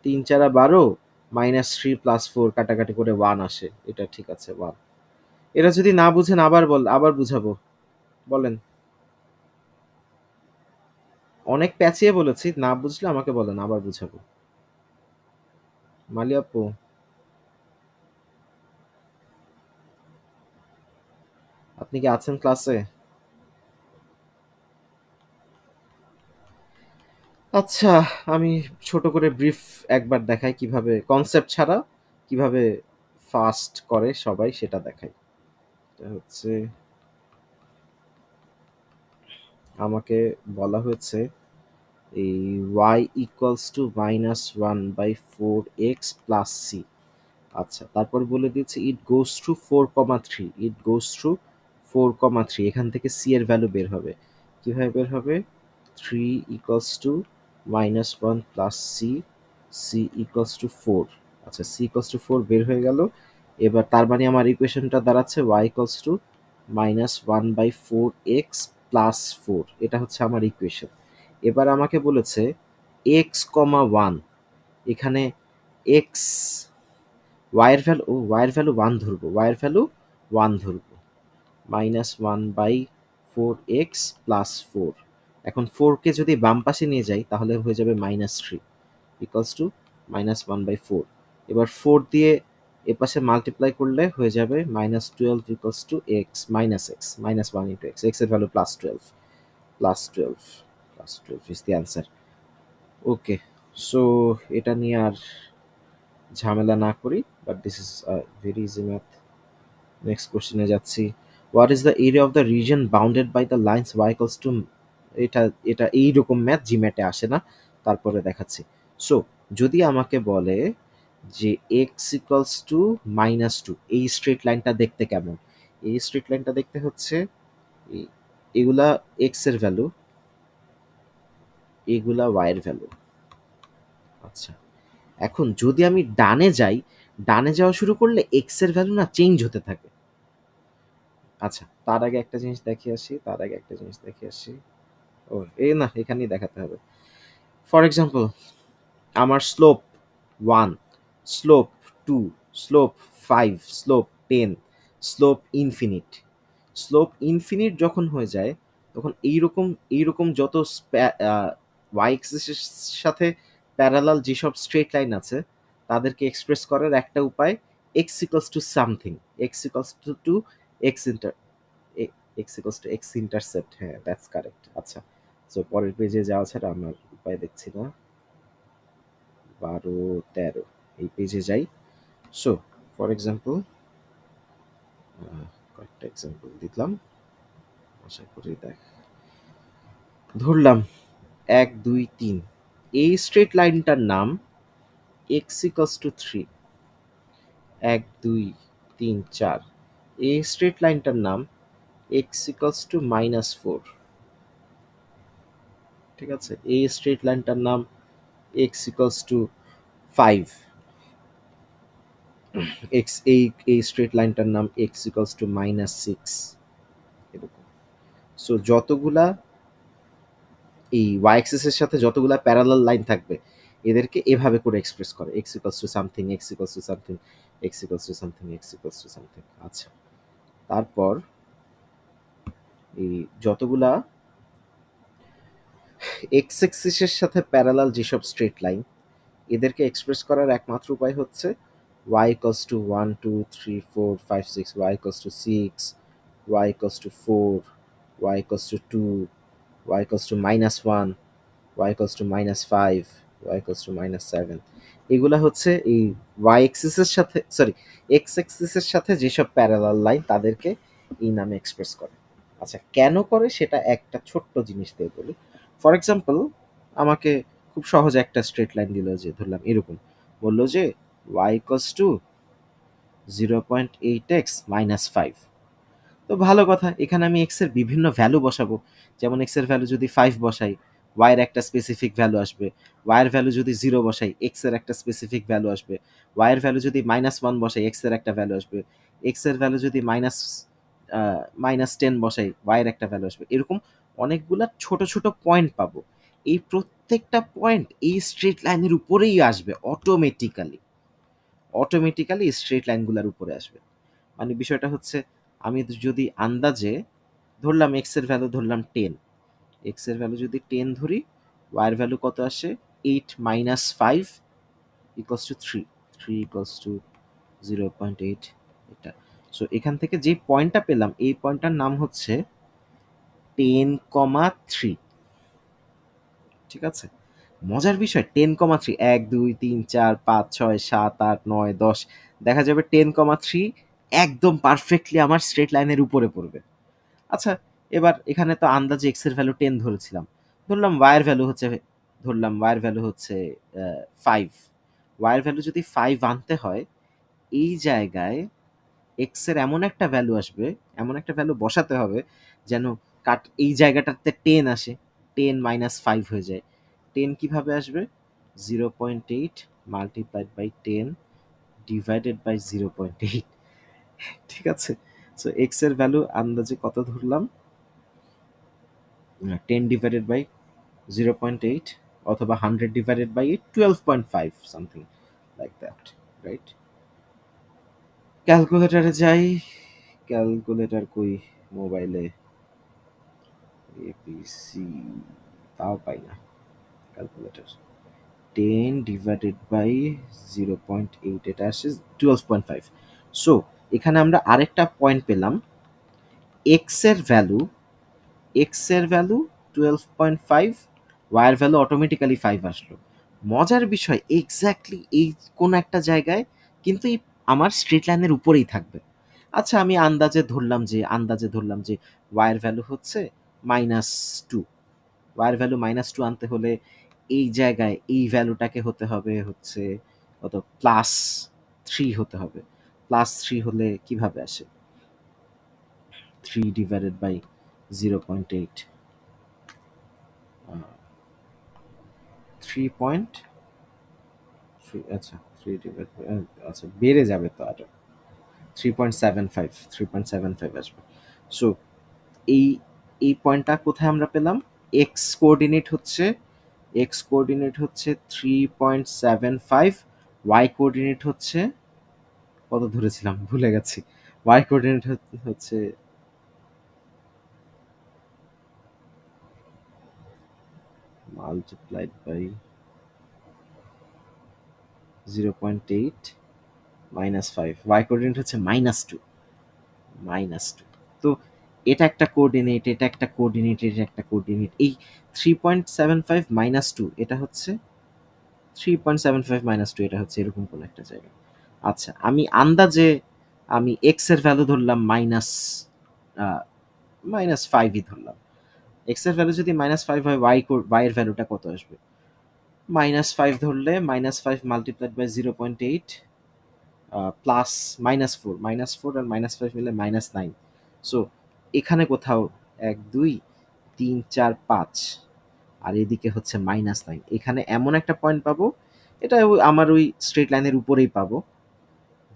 3 4 12, -3 প্লাস 4 কাটাকাটি করে 1 আসে, এটা ঠিক আছে 1। এটা যদি না বুঝেন আবার আবার বুঝাবো, বলেন। অনেক প্যাঁচিয়ে বলেছি, না বুঝলে আমাকে বলেন, আবার বুঝাবো। মালি আপু, আপনি কি আছেন ক্লাসে? আচ্ছা, আমি ছোট করে ব্রিফ একবার দেখাই, কিভাবে কনসেপ্ট ছাড়া কিভাবে ফাস্ট করে সবাই সেটা দেখাই। এটা হচ্ছে আমাকে বলা হয়েছে এই y equals to -1/4x plus C. আচ্ছা তারপর বলে দিচ্ছি ইট গোস থ্রু 4,3, ইট গোস থ্রু 4,3, এখান থেকে সি এর ভ্যালু বের হবে, কিভাবে বের হবে, 3 equals to -1 plus C, C equals to 4। আচ্ছা সি ইকুয়ালস টু 4 বের হয়ে গেল, এবার তার মানে আমার ইকুয়েশনটা দাঁড়াচ্ছে y equals to -1/4x plus 4, এটা হচ্ছে আমার ইকুয়েশন। এবার আমাকে বলেছে x, 1, এখানে x, y এর ভ্যালু, y এর ভ্যালু 1 ধরবো, y এর ভ্যালু 1 ধরবো, -1/4x প্লাস 4। এখন 4 কে যদি বাম পাশে নিয়ে যাই তাহলে হয়ে যাবে -3 ইকুয়ালস টু -1/4। এবার 4 দিয়ে এ পাশে মাল্টিপ্লাই করলে হয়ে যাবে -12 equals to x, -1 into x, x এর value +12, +12, +12 is the answer. Okay, so এটা নিয়ে আর ঝামেলা না করি, but this is very easy math. Next কোশ্চেনে যাচ্ছি, what is the area of the region bounded by the lines y equals to, এটা এটা এইরকম ম্যাথ জিম্যাটে আসে না, তারপরে দেখাচ্ছি। সো যদি আমাকে বলে যে এক্স ইকুয়ালস টু -2, এই স্ট্রেট লাইনটা দেখতে কেমন, এই স্ট্রেট লাইনটা দেখতে হচ্ছে এগুলা এক্স এর ভ্যালু, এগুলা ওয়াই এর ভ্যালু। আচ্ছা এখন যদি আমি ডানে যাই, ডানে যাওয়া শুরু করলে এক্স এর ভ্যালু না চেঞ্জ হতে থাকে। আচ্ছা তার আগে একটা জিনিস দেখিয়ে আসি, তার আগে একটা জিনিস দেখিয়ে আসি, ও এই না এখানেই দেখাতে হবে। ফর এক্সাম্পল আমার slope 1, slope 2, slope 5, slope 10, slope infinite. Slope infinite যখন হয়ে যায় তখন এইরকম এইরকম যত ওয়াই এক্সিসের সাথে প্যারালাল যেসব স্ট্রেট লাইন আছে তাদেরকে এক্সপ্রেস করার একটা উপায় x equals to something, x equals to x inter, x equals to x intercept, হ্যাঁ দ্যাটস কারেক্ট। আচ্ছা সো পরের পেজে যাওয়া ছাড়া আমার উপায় দেখছি না। 12, 13 এই পেজে যাই। সো ফর এক্সাম্পল কয়েকটা এক্সাম্পল দিলাম, আশা করি ধরলাম 1, 2, 3 এই স্ট্রেট লাইনটার নাম এক্স ইকস টু 3। 1, 2, 3, 4 এই স্ট্রেট লাইনটার নাম এক্স ইকস টু -4। ঠিক আছে, এই স্ট্রেট লাইনটার নাম এক্স ইকস টু 5। এই স্ট্রেট লাইনটার নাম এক্স ইকস টু -6। এরকম। সো যতগুলা এই ওয়াই অ্যাক্সিস এর সাথে যতগুলা প্যারালাল লাইন থাকবে এদেরকে এভাবে করে এক্সপ্রেস করে x equals to something, x equals to something, x equals to something, x equals to something. আচ্ছা, তারপর এই যতগুলা এক্স অ্যাক্সিসের সাথে প্যারালাল যেসব স্ট্রেট লাইন এদেরকে এক্সপ্রেস করার একমাত্র উপায় হচ্ছে y equals to 1 2 3 4 5 6, y equals two 6, y equals to 4, y equals two 2, y equals to -1, y equals two -5, y equals two -7। এগুলা হচ্ছে এই y এক্সিসের সাথে সরি x এক্সিসের সাথে যেসব প্যারালাল লাইন তাদেরকে এই নামে এক্সপ্রেস করে। আচ্ছা, কেন করে সেটা একটা ছোট্ট জিনিস দিয়ে বলি। ফর এক্সাম্পল আমাকে খুব সহজ একটা স্ট্রেট লাইন দিল, যে ধরলাম এরকম বললো যে y ইকুয়ালস টু 0.8x -5। তো ভালো কথা, এখানে আমি এক্স এর বিভিন্ন ভ্যালু বসাবো। যেমন এক্স এর ভ্যালু যদি 5 বসাই, ওয়াই এর একটা স্পেসিফিক ভ্যালু আসবে। ওয়াই এর ভ্যালু যদি 0 বসাই, এক্স এর একটা স্পেসিফিক ভ্যালু আসবে। ওয়াই এর ভ্যালু যদি -1 বসাই, এক্স এর একটা ভ্যালু আসবে। এক্স এর ভ্যালু যদি -10 বসাই, ওয়াই এর একটা ভ্যালু আসবে। এরকম অনেকগুলা ছোট ছোট পয়েন্ট পাবো। এই প্রত্যেকটা পয়েন্ট এই স্ট্রেট লাইনের উপরেই আসবে অটোমেটিক্যালি। অটোমেটিক্যালি স্ট্রেট লাইনগুলোর উপরে আসবে। মানে বিষয়টা হচ্ছে, আমি যদি আন্দাজে ধরলাম এক্স এর ভ্যালু ধরলাম 10, এক্স এর ভ্যালু যদি 10 ধরি, ওয়াই এর ভ্যালু কত আসে 8 -5 ইকুয়ালস টু 3, 3 ইকুয়ালস টু 0.8 এটা। সো এখান থেকে যে পয়েন্টটা পেলাম এই পয়েন্টটার নাম হচ্ছে 10,3। ঠিক আছে, মজার বিষয় 10,3, 1 2 3 4 5 6 7 8 9 10 দেখা যাবে 10,3 একদম পারফেক্টলি আমার স্ট্রেট লাইনের উপরে পড়বে। আচ্ছা, এবার এখানে তো আন্দাজে এক্স এর ভ্যালু 10 ধরেছিলাম, ধরলাম ওয়াই এর ভ্যালু হচ্ছে 5। ওয়াই এর ভ্যালু যদি 5 আনতে হয়, এই জায়গায় এক্স এর এমন একটা ভ্যালু আসবে, এমন একটা ভ্যালু বসাতে হবে যেন এই জায়গাটাতে 10 আসে, 10 -5 হয়ে যায়। 10 কিভাবে আসবে? 0.8 মাল্টিপ্লাইড বাই 10 ডিভাইডেড বাই 0.8। ঠিক আছে, সো এক্স এর ভ্যালু আন্দাজে কত ধরলাম, 10 ডিভাইডেড বাই 0.8 অথবা 100 divided by 12.5 something like that, right? ক্যালকুলেটরে যাই, ক্যালকুলেটর কই মোবাইলে, এপিসি, তাও পাই না ক্যালকুলেটর। 10 ডিভাইডেড বাই 0.8 এটা আসে 12.5। সো এখানে আমরা আরেকটা পয়েন্ট পেলাম, এক্স এর ভ্যালু, এক্স এর ভ্যালু 12.5, ওয়াই এর ভ্যালু অটোমেটিক্যালি 5 আসলো। মজার বিষয় এক্স্যাক্টলি এই কোন একটা জায়গায় কিন্তু এই আমার স্ট্রেট লাইনের উপরেই থাকবে। আচ্ছা, আমি আন্দাজে ধরলাম যে ওয়াই এর ভ্যালু হচ্ছে -2। ওয়াই এর ভ্যালু -2 আনতে হলে এই জায়গায় এই ভ্যালুটাকে হতে হবে হচ্ছে কত, +3 হতে হবে। +3 হলে কিভাবে আসে? 3 ডিভাইডেড বাই 0.8, 3. আচ্ছা, 3 ডিভাইড আচ্ছা বেড়ে যাবে তো আরো, 3.75 আসবে। সো এই এই পয়েন্টটা কোথায় আমরা পেলাম? এক্স কোঅর্ডিনেট হচ্ছে 3.75, ওয়াই কোঅর্ডিনেট হচ্ছে কত ধরেছিলাম ভুলে গেছি। ওয়াই কোঅর্ডিনেট হচ্ছে মাল্টিপ্লাইড বাই 0.8 -5, ওয়াই কোঅর্ডিনেট হচ্ছে -2। তো এটা একটা কোঅর্ডিনেট, এটা একটা কোঅর্ডিনেট, এটা একটা কোঅর্ডিনেট। এই 3.75 মাইনাস টু এটা হচ্ছে 3.75 মাইনাস টু এটা হচ্ছে এরকম কোনো একটা জায়গা। আচ্ছা, আমি আন্দাজে আমি এক্স এর ভ্যালু ধরলাম -5ই ধরলাম। এক্স এর ভ্যালু যদি -5 হয়, ওয়াই এর ভ্যালুটা কত আসবে? -5 ধরলে -5 মাল্টিপ্লাইড বাই 0.8 প্লাস -4, -4 আর -5 মিলে -9। সো এখানে কোথাও 1 2 3 4 5 আর এদিকে হচ্ছে -9। এখানে এমন একটা পয়েন্ট পাবো, এটা আমার ওই স্ট্রেট লাইনের উপরেই পাবো,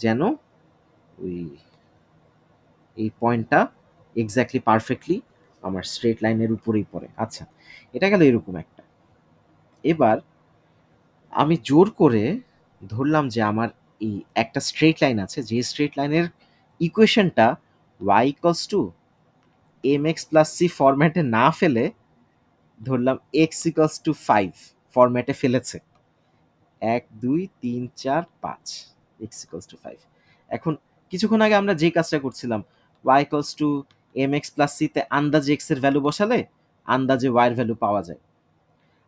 যেন ওই এই পয়েন্টটা এক্স্যাক্টলি পারফেক্টলি আমার স্ট্রেট লাইনের উপরেই পড়ে। আচ্ছা, এটা গেল এরকম একটা। এবার আমি জোর করে ধরলাম যে আমার এই একটা স্ট্রেট লাইন আছে, যে স্ট্রেট লাইনের ইকুয়েশনটা y equals two mx plus c ফরম্যাটে না ফেলে ধরলাম x ইকুয়ালস টু 5 ফরম্যাটে ফেলেছে। 1 2 3 4 5 x ইকুয়ালস টু 5। এখন কিছুক্ষণ আগে আমরা যে কাজটা করছিলাম, y equals two mx plus c তে আন্দাজে x এর ভ্যালু বসালে আন্দাজে y এর ভ্যালু পাওয়া যায়,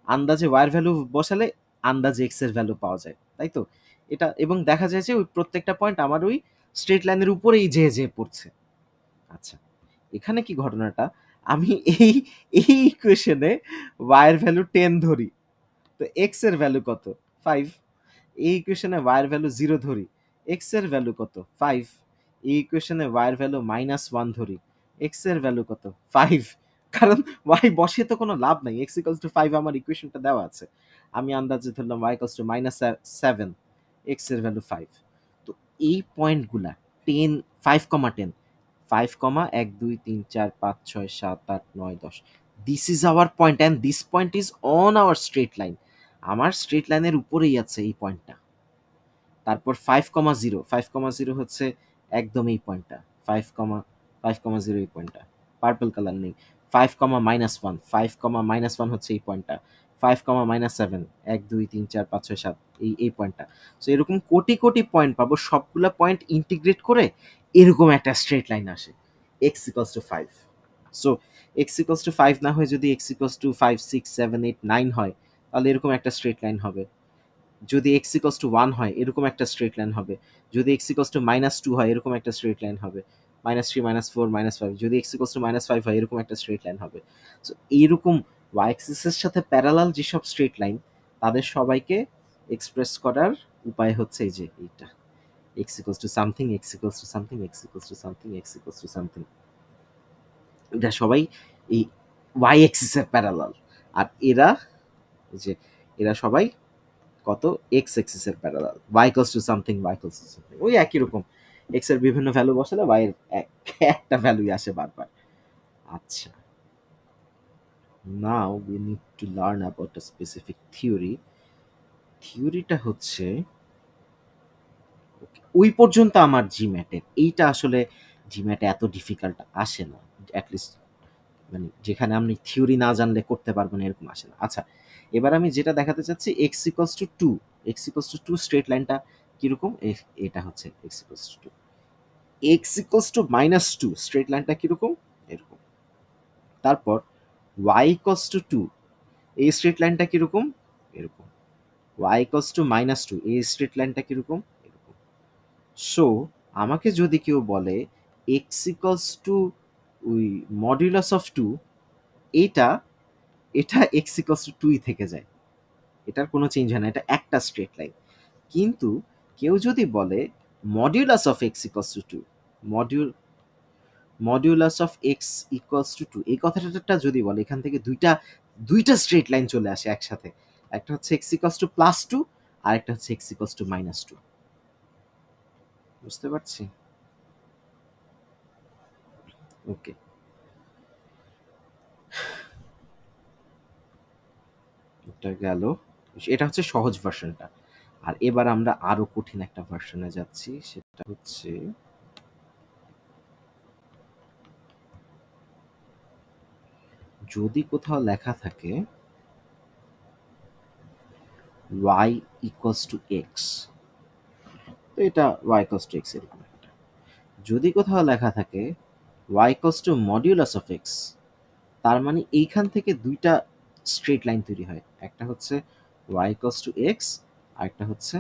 আন্দাজে y এর ভ্যালু বসালে আন্দাজে x এর ভ্যালু পাওয়া যায়, তাই তো? এটা এবং দেখা যায় যে ওই প্রত্যেকটা পয়েন্ট আমার ওই স্ট্রেট লাইনের উপরেই যেয়ে পড়ছে। আচ্ছা, এখানে কি ঘটনাটা, আমি এই এই ইকুয়েশনে y এর ভ্যালু 10 ধরি, তো x এর ভ্যালু কত? 5। এই ইকুয়েশনে y এর ভ্যালু 0 ধরি, x এর ভ্যালু কত? 5। এই ইকুয়েশনে y এর ভ্যালু -1 ধরি, x এর ভ্যালু কত? 5। কারণ y বসিয়ে তো কোনো লাভ নাই, x ইকুয়ালস টু 5 আমার ইকুয়েশনটা দেওয়া আছে। আমি আন্দাজে ধরলাম y ইকুয়ালস টু -7, x এর ভ্যালু 5। তো এই পয়েন্টগুলা 10, 5,10, 5, 1 2 3 4 5 6 7 8 9 10, this is our point and this point is on our straight line. আমার স্ট্রেট লাইনের উপরেই আছে এই পয়েন্টটা। তারপর 5,0, 5,0 হচ্ছে একদম এই পয়েন্টটা, 5,0 এই পয়েন্টটা, পার্পল কালার নেই। 5,-1, 5,-1 হচ্ছে এই পয়েন্টটা, 5,-7, 1 2 3 4 5 6 7 এই পয়েন্টটা। সো এরকম কোটি কোটি পয়েন্ট পাবো, সবগুলা পয়েন্ট ইন্টিগ্রেট করে এরকম একটা স্ট্রেট লাইন আসে, x equals two 5। So x equals two 5 না হয়ে যদি x ইকুয়ালস টু 5 6 7 8 9 হয়, তাহলে এরকম একটা স্ট্রেট লাইন হবে। যদি x ইকুয়ালস টু 1 হয়, এরকম একটা স্ট্রেট লাইন হবে। যদি x ইকুয়ালস টু -2 হয়, এরকম একটা স্ট্রেট লাইন হবে। -3 -4 -5। যদি x ইকুয়ালস টু -5 হয়, এরকম একটা স্ট্রেট লাইন হবে। সো এইরকম y অ্যাক্সিস এর সাথে প্যারালাল যেসব স্ট্রেট লাইন, তাদের সবাইকে এক্সপ্রেস করার উপায় হচ্ছে এই যে এইটা, x equals to something, x equals to something, x equals to something, x equals to something. এটা সবাই এই y অ্যাক্সিস এর প্যারালাল। আর এরা যে এরা সবাই কত, এক্স এক্সিসের parallel, y equals to something, y equals to something, ওই একই রকম। এক্স এর বিভিন্ন ভ্যালু বসালে y এর একটা ভ্যালুই আসে বারবার। আচ্ছা, now we need to learn about a specific theory. থিওরিটা হচ্ছে, ওই পর্যন্ত আমার জিম্যাটের এইটা আসলে জিম্যাটে এত ডিফিকাল্ট আসে না, অ্যাটলিস্ট মানে যেখানে আপনি থিওরি না জানলে করতে পারবেন এরকম আসে না। আচ্ছা, এবার আমি যেটা দেখাতে চাচ্ছি, x equals to 2, x equals to 2 straight লাইনটা কিরকম, এটা হচ্ছে x equals to 2, x equals to -2 straight লাইনটা কিরকম, এরকম। তারপর ওয়াই ইকুয়ালস টু 2, এই স্ট্রেট লাইনটা কিরকম, এরকম। ওয়াই ইকুয়ালস টু -2, এই স্ট্রেট লাইনটা কিরকম, এরকম। সো আমাকে যদি কেউ বলে এক্স ইকুয়ালস টু ওই মডিউলাস অফ 2, এইটা এটা এক্স ইকুয়ালস টু 2ই থেকে যায়, এটার কোনো চেঞ্জ হয় না, এটা একটা স্ট্রেট লাইন। কিন্তু কেউ যদি বলে modulus of x equals to 2, modulus of x equals to 2, এই কথাটা যদি বলে, এখান থেকে দুইটা স্ট্রেট লাইন চলে আসে একসাথে। একটা হচ্ছে এক্স ইকুয়ালস টু +2, আর একটা হচ্ছে এক্স ইকুয়ালস টু -2। বুঝতে পারছি? ওকে, এটা গেল, এটা হচ্ছে সহজ ভার্সনটা। আর এবার আমরা আরো কঠিন একটা ভার্সনে যাচ্ছি, সেটা হচ্ছে যদি কোথাও লেখা থাকে y ইকুয়ালস টু এক্স, তো এটা y ইকুয়ালস টু এক্স এরকম একটা। যদি কোথাও লেখা থাকে y equals to modulus of x, তার মানে এইখান থেকে দুইটা স্ট্রেট লাইন তৈরি হয়, একটা হচ্ছে y ইকুয়ালস টু এক্স, আর একটা হচ্ছে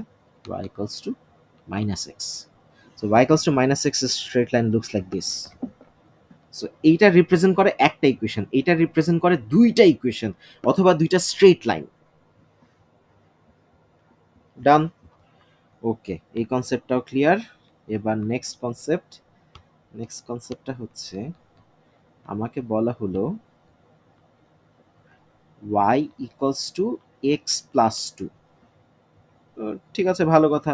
y equals two minus x. So y equals two minus x straight line looks like this. So এইটা রিপ্রেজেন্ট করে একটা ইকুয়েশন, এইটা রিপ্রেজেন্ট করে দুইটা ইকুয়েশন অথবা দুইটা স্ট্রেট লাইন। ডান। ওকে, এই কনসেপ্টটাও ক্লিয়ার। এবার নেক্সট কনসেপ্টটা হচ্ছে আমাকে বলা হলো y equals to x plus two. ঠিক আছে, ভালো কথা।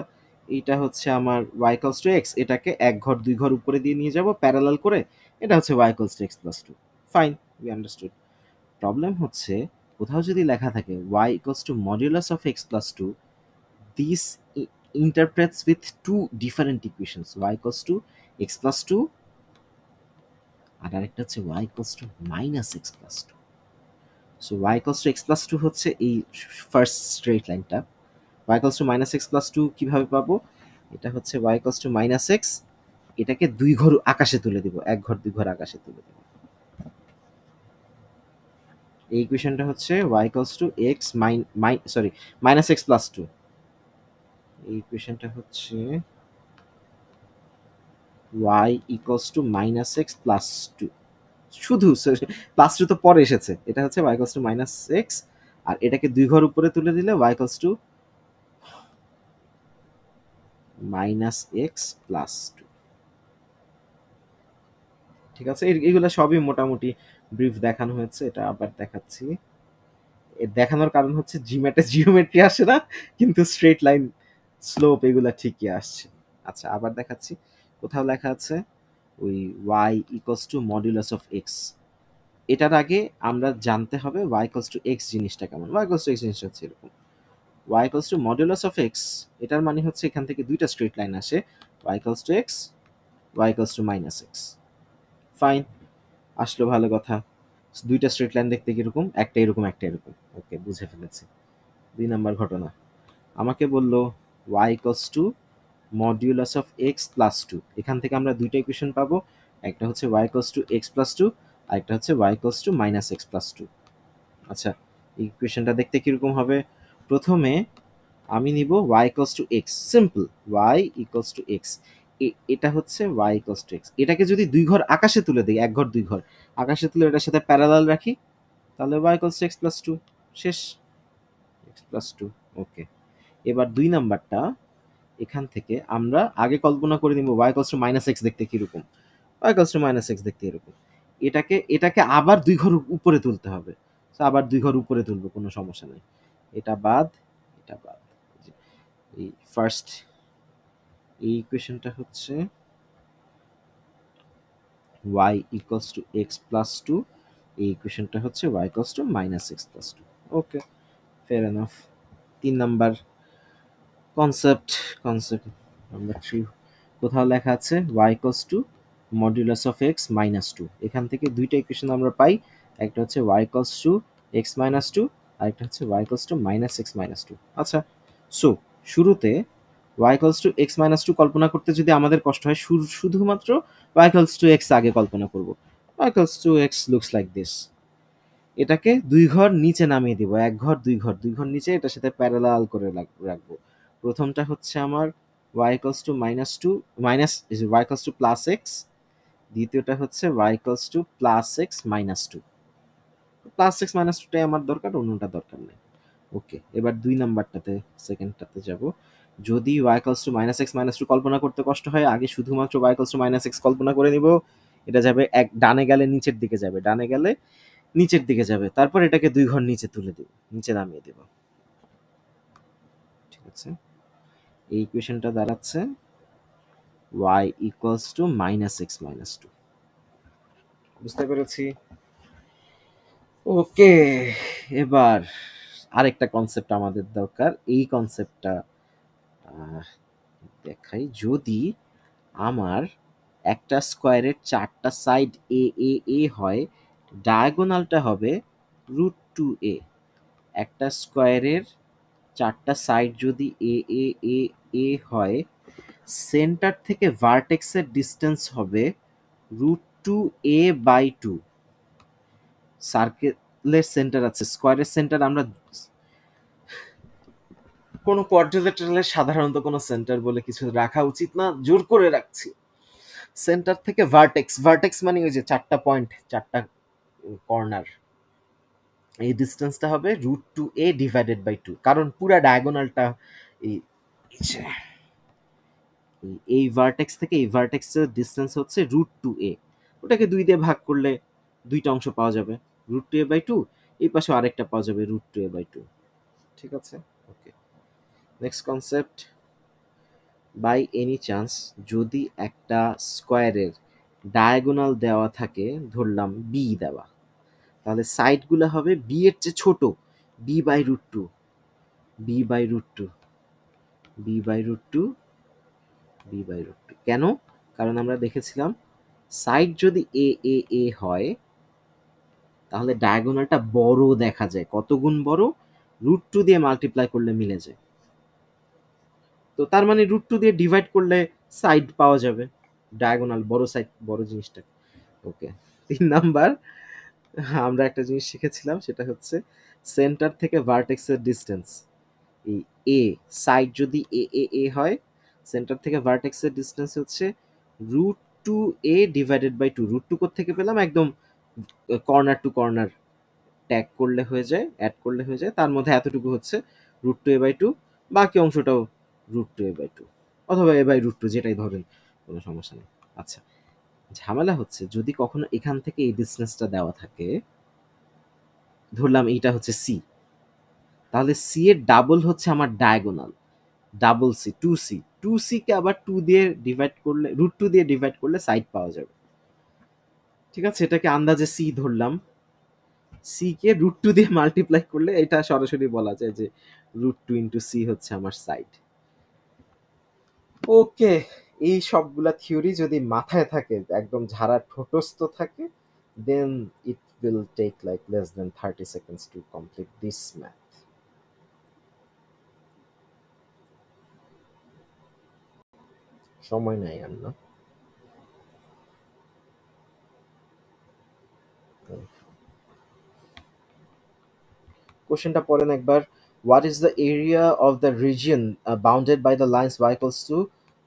এইটা হচ্ছে আমার y ইকুয়ালস টু এক্স, এটাকে এক ঘর দুই ঘর উপরে দিয়ে নিয়ে যাব প্যারালাল করে, এটা হচ্ছে y equals to x plus two. Fine, we understood. Problem হচ্ছে কোথাও যদি লেখা থাকে y equals to modulus of x plus two, this interprets with two different equations, y equals to x plus 2 আর আরেকটা হচ্ছে y equals to minus x plus 2। So y equals to x plus 2 হচ্ছে এই first straight লাইনটা, y equals to minus x plus 2 কিভাবে পাবো? এটা হচ্ছে y equals to minus x, এটাকে দুই ঘর আকাশে তুলে দিব, এক ঘর দুই ঘর আকাশে তুলে দিব। এই ইকুয়েশনটা হচ্ছে y equals to x minus x plus 2। এই ইকুয়েশনটা হচ্ছে y equals to minus x plus 2, শুধু প্লাস টু তো পরে এসেছে, এটা হচ্ছে y equals to minus x, আর এটাকে দুই ঘর উপরে তুলে দিলে y equals to minus x plus 2। ঠিক আছে, এগুলো সবই মোটামুটি ব্রিফ দেখানো হয়েছে, এটা আবার দেখাচ্ছি। এর দেখানোর কারণ হচ্ছে জিম্যাটে জিওমেট্রি আসে না, কিন্তু স্ট্রেট লাইন স্লোপ এগুলা ঠিকই আসছে। আচ্ছা, আবার দেখাচ্ছি। কোথাও লেখা আছে ওই y equals to modulus of x, এটার আগে আমরা জানতে হবে y equals to x জিনিসটা কেমন। y equals to x জিনিসটা হচ্ছে এরকম, y equals to modulus of x, এটার মানে হচ্ছে এখান থেকে দুইটা স্ট্রেট লাইন আসে, y equals to x, y equals to minus x। Fine, আসলো, ভালো কথা। দুইটা স্ট্রেট লাইন দেখতে কিরকম, একটা এরকম একটা এরকম। ওকে, বুঝে ফেলেছি। 2 নাম্বার ঘটনা, আমাকে বলল y equals to modulus of x plus two, এখান থেকে আমরা দুইটা ইকুয়েশন পাবো, একটা হচ্ছে y equals to x plus two, আর একটা হচ্ছে y equals to minus x plus two. আচ্ছা, এই ইকুয়েশনটা দেখতে কিরকম হবে? প্রথমে আমি নিব y equals to x, simple y equals to x, এটা হচ্ছে y equals to x, এটাকে যদি দুই ঘর আকাশে তুলে দিই, এক ঘর দুই ঘর আকাশে তুলে এটার সাথে প্যারালাল রাখি, তাহলে y equals to x plus 2, শেষ, x plus 2। ওকে, এবার দুই নাম্বারটা, এখান থেকে আমরা আগে কল্পনা করে নিব y equals to minus x দেখতে কিরকম, y equals to minus x দেখতে এরকম। এটাকে আবার দুই ঘর উপরে তুলতে হবে, তো আবার দুই ঘর উপরে তুলবো, কোনো সমস্যা নেই। এটা বাদ, এটা বাদ। এই ফার্স্ট এই ইকুয়েশনটা হচ্ছে y equals to x plus 2, এই ইকুয়েশনটা হচ্ছে y equals to minus x plus 2। Okay, fair enough. 3 number concept number 3, কোথাও লেখা আছে y equals to modulus of x minus 2, এখান থেকে দুইটা ইকুয়েশন আমরা পাই, একটা হচ্ছে y equals to x minus 2, আর একটা হচ্ছে y equals to minus x minus 2। আচ্ছা, সো শুরুতে y equals to x minus 2 কল্পনা করতে যদি আমাদের কষ্ট হয়, শুধুমাত্র y equals to x আগে কল্পনা করব। y equals to x looks like this, এটাকে দুই ঘর নিচে নামিয়ে দিব, এক ঘর দুই ঘর দুই ঘর নিচে এটার সাথে প্যারালাল করে রাখবো। প্রথমটা হচ্ছে আমার y equals to minus 2 minus y equals to plus x, দ্বিতীয়টা হচ্ছে y equals to plus x minus 2। Plus x minus 2টাই আমার দরকার, অন্যটা দরকার নেই। ওকে, এবার দুই নাম্বারটাতে, সেকেন্ডটাতে যাব। যদি y equals to minus x minus 2 কল্পনা করতে কষ্ট হয়, আগে শুধুমাত্র y equals to minus x কল্পনা করে নিব, এটা যাবে এক ডানে গেলে নিচের দিকে যাবে, ডানে গেলে নিচের দিকে যাবে, তারপর এটাকে দুই ঘর নিচে তুলে দিব, নিচে নামিয়ে দেব। ঠিক আছে, এই ইকুয়েশনটা দাঁড়াচ্ছে y equals to minus x minus 2। বুঝতে পেরেছি? ওকে, এবার আরেকটা কনসেপ্ট আমাদের দরকার, এই কনসেপ্টটা দেখাই। যদি আমার একটা স্কোয়ারের চারটা সাইড এ এ এ হয়, ডায়াগোনালটা হবে √2a। একটা স্কোয়ারের চারটা সাইড যদি এ এ এ এ হয়, সেন্টার থেকে ভার্টেক্সের ডিস্টেন্স হবে √2a/2 সার্কেলের সেন্টার আছে, স্কোয়ারের সেন্টার আমরা কোনো কোয়াড্রিলেটারালের সাধারণত কোনো সেন্টার বলে কিছু রাখা উচিত না, জোর করে রাখছি। সেন্টার থেকে ভার্টেক্স, ভার্টেক্স মানে ওই যে চারটা পয়েন্ট, চারটা কর্নার, এই ডিস্টেন্সটা হবে √2a/2, কারণ পুরা ডায়াগোনালটা এই এই ভার্টেক্স থেকে এই ভার্টেক্সের ডিস্টেন্স হচ্ছে √2a। ওটাকে 2 দিয়ে ভাগ করলে দুইটা অংশ পাওয়া যাবে, √2a/2, এই পাশে আরেকটা পাওয়া যাবে √2a/2। ঠিক আছে, okay. Next concept, by any chance যদি একটা স্কোয়ারের ডায়াগোনাল দেওয়া থাকে, ধরলাম বি দেওয়া, তাহলে সাইডগুলো হবে বি এর চেয়ে ছোট, b/√2, b/√2, b/√2, b/√2। কেন? কারণ আমরা দেখেছিলাম সাইড যদি এ হয় তাহলে ডায়াগোনালটা বড় দেখা যায়। কত গুণ বড়? √2 দিয়ে মাল্টিপ্লাই করলে মিলে যায়। তো তার মানে √2 দিয়ে ডিভাইড করলে সাইড পাওয়া যাবে, ডায়াগোনাল বড় সাইড, বড় জিনিসটা। ওকে। 3 নাম্বার, আমরা একটা জিনিস শিখেছিলাম, সেটা হচ্ছে সেন্টার থেকে ভার্টেক্সের ডিস্টেন্স। এই এ সাইড যদি এ হয়, সেন্টার থেকে ভার্টেক্সের ডিস্টেন্স হচ্ছে √2a/2। √2 থেকে পেলাম? একদম কর্নার টু কর্নার ট্যাগ করলে হয়ে যায়, অ্যাড করলে হয়ে যায়। তার মধ্যে এতটুকু হচ্ছে √2a/2, বাকি অংশটাও √2a/2 অথবা a/√2, যেটাই ধরেন, কোনো সমস্যা নেই। আচ্ছা, ঝামেলা হচ্ছে যদি কখনো এখান থেকে এই ডিস্টেন্সটা দেওয়া থাকে, ধরলাম এইটা হচ্ছে সি, তাহলে সি এর ডাবল হচ্ছে আমার diagonal, double C, 2c, 2c কে আবার 2 দিয়ে ডিভাইড করলে, √2 দিয়ে ডিভাইড করলে সাইড পাওয়া যাবে। ঠিক আছে, এটাকে আন্দাজে সি ধরলাম, সি কে √2 দিয়ে মাল্টিপ্লাই করলে এটা সরাসরি বলা যায় যে √2 ইন্টু সি হচ্ছে আমার সাইড। ওকে, এই সবগুলা থিওরি যদি মাথায় থাকে, একদম ঝাড়া ঠোঁটস্থ থাকে, then it will take like less than 30 seconds to complete this math. সময় নাই আর না। কোশ্চেনটা পড়েন একবার। What is the area of the region bounded by the lines y equals to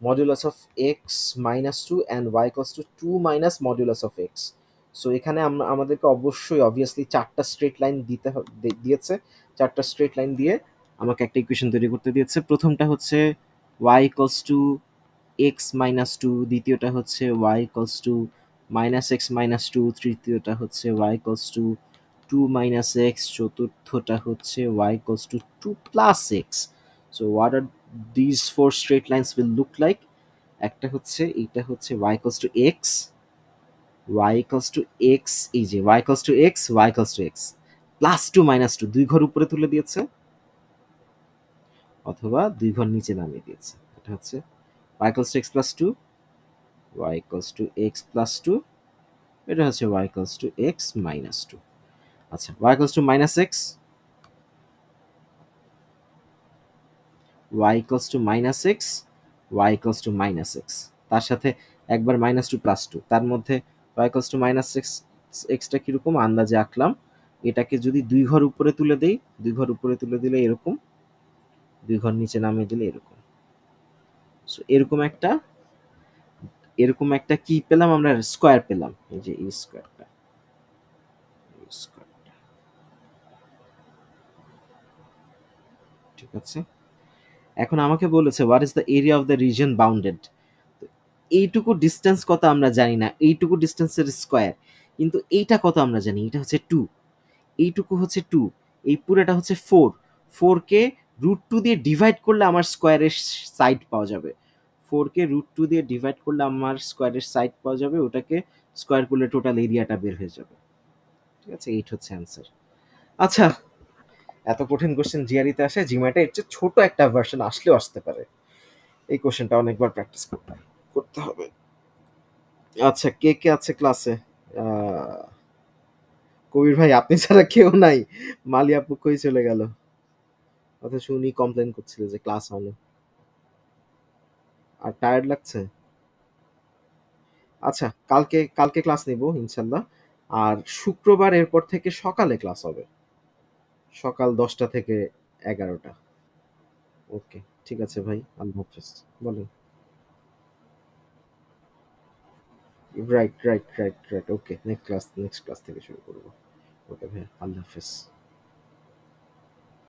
modulus of x minus 2 and y equals to 2 minus modulus of x? So এখানে আমরা আমাদেরকে অবশ্যই অবভিয়াসলি চারটা স্ট্রেট লাইন দিয়েছে, চারটা স্ট্রেট লাইন দিয়ে আমাকে একটা ইকুয়েশন তৈরি করতে দিয়েছে। প্রথমটা হচ্ছে y equals to x minus 2, দ্বিতীয়টা হচ্ছে y equals to minus x minus 2, তৃতীয়টা হচ্ছে y equals to 2 minus x, চতুর্থটা হচ্ছে y equals to 2 plus x. So what are these four straight lines will look like? একটা হচ্ছে, এইটা হচ্ছে y equals to x, y equals to x, এই যে y equals to x, y equals to x plus 2 minus 2, দুই ঘর উপরে তুলে দিয়েছে অথবা দুই ঘর নিচে নামিয়ে দিয়েছে। এটা হচ্ছে y equals to x plus 2, y equals to x plus 2, এটা হচ্ছে y equals to x minus 2। আচ্ছা, y equals to minus x, y equals to minus x, y equals to minus x, তার সাথে একবার minus 2 plus 2, তার মধ্যে y equals to minus x, xটা কিরকম আন্দাজে আঁকলাম, এটাকে যদি দুই ঘর উপরে তুলে দেই, দুই ঘর উপরে তুলে দিলে এরকম, দুই ঘর নিচে নামিয়ে দিলে এরকম। সো এরকম একটা কি পেলাম আমরা, স্কোয়ার পেলাম, এই যে এই স্কোয়ারটা, ঠিক আছে। এখন আমাকে বলেছে what is the area of the region bounded. এইটুকু ডিস্টেন্স কত আমরা জানি না, এইটুকু ডিস্টেন্সের স্কোয়ার, কিন্তু এইটা কত আমরা জানি, এটা হচ্ছে 2, এইটুকু হচ্ছে 2, এই পুরোটা হচ্ছে 4, 4কে √2 দিয়ে ডিভাইড করলে আমার স্কোয়ারের সাইড পাওয়া যাবে, 4কে √2 দিয়ে ডিভাইড করলে আমার স্কোয়ারের সাইড পাওয়া যাবে, ওটাকে স্কোয়ার করলে টোটাল এরিয়াটা বের হয়ে যাবে। ঠিক আছে, এইট হচ্ছে অ্যান্সার। আচ্ছা, এত কঠিন কোশ্চেন জিআরইতে আসে, জিম্যাটে এর চেয়ে ছোট একটা ভার্সন আসলেও আসতে পারে। এই কোশ্চেনটা অনেকবার প্র্যাকটিস করতে হবে। আচ্ছা, কে কে আছে ক্লাসে? কবির ভাই, আপনি ছাড়া কেউ নাই, মালি আপু কই চলে গেল, অথচ উনি কমপ্লেন করছিল যে ক্লাস হয় না। আর টায়ার্ড লাগছে? আচ্ছা, কালকে কালকে ক্লাস নিব ইনশাল্লাহ। আর শুক্রবার এরপর থেকে সকালে ক্লাস হবে, সকাল 10টা থেকে 11টা। ওকে, ঠিক আছে ভাই, আল্লাহ হাফেজ। বলেন। রাইট রাইট রাইট রাইট, ওকে, নেক্সট ক্লাস থেকে শুরু করবো। ওকে ভাই, আল্লাহ হাফেজ।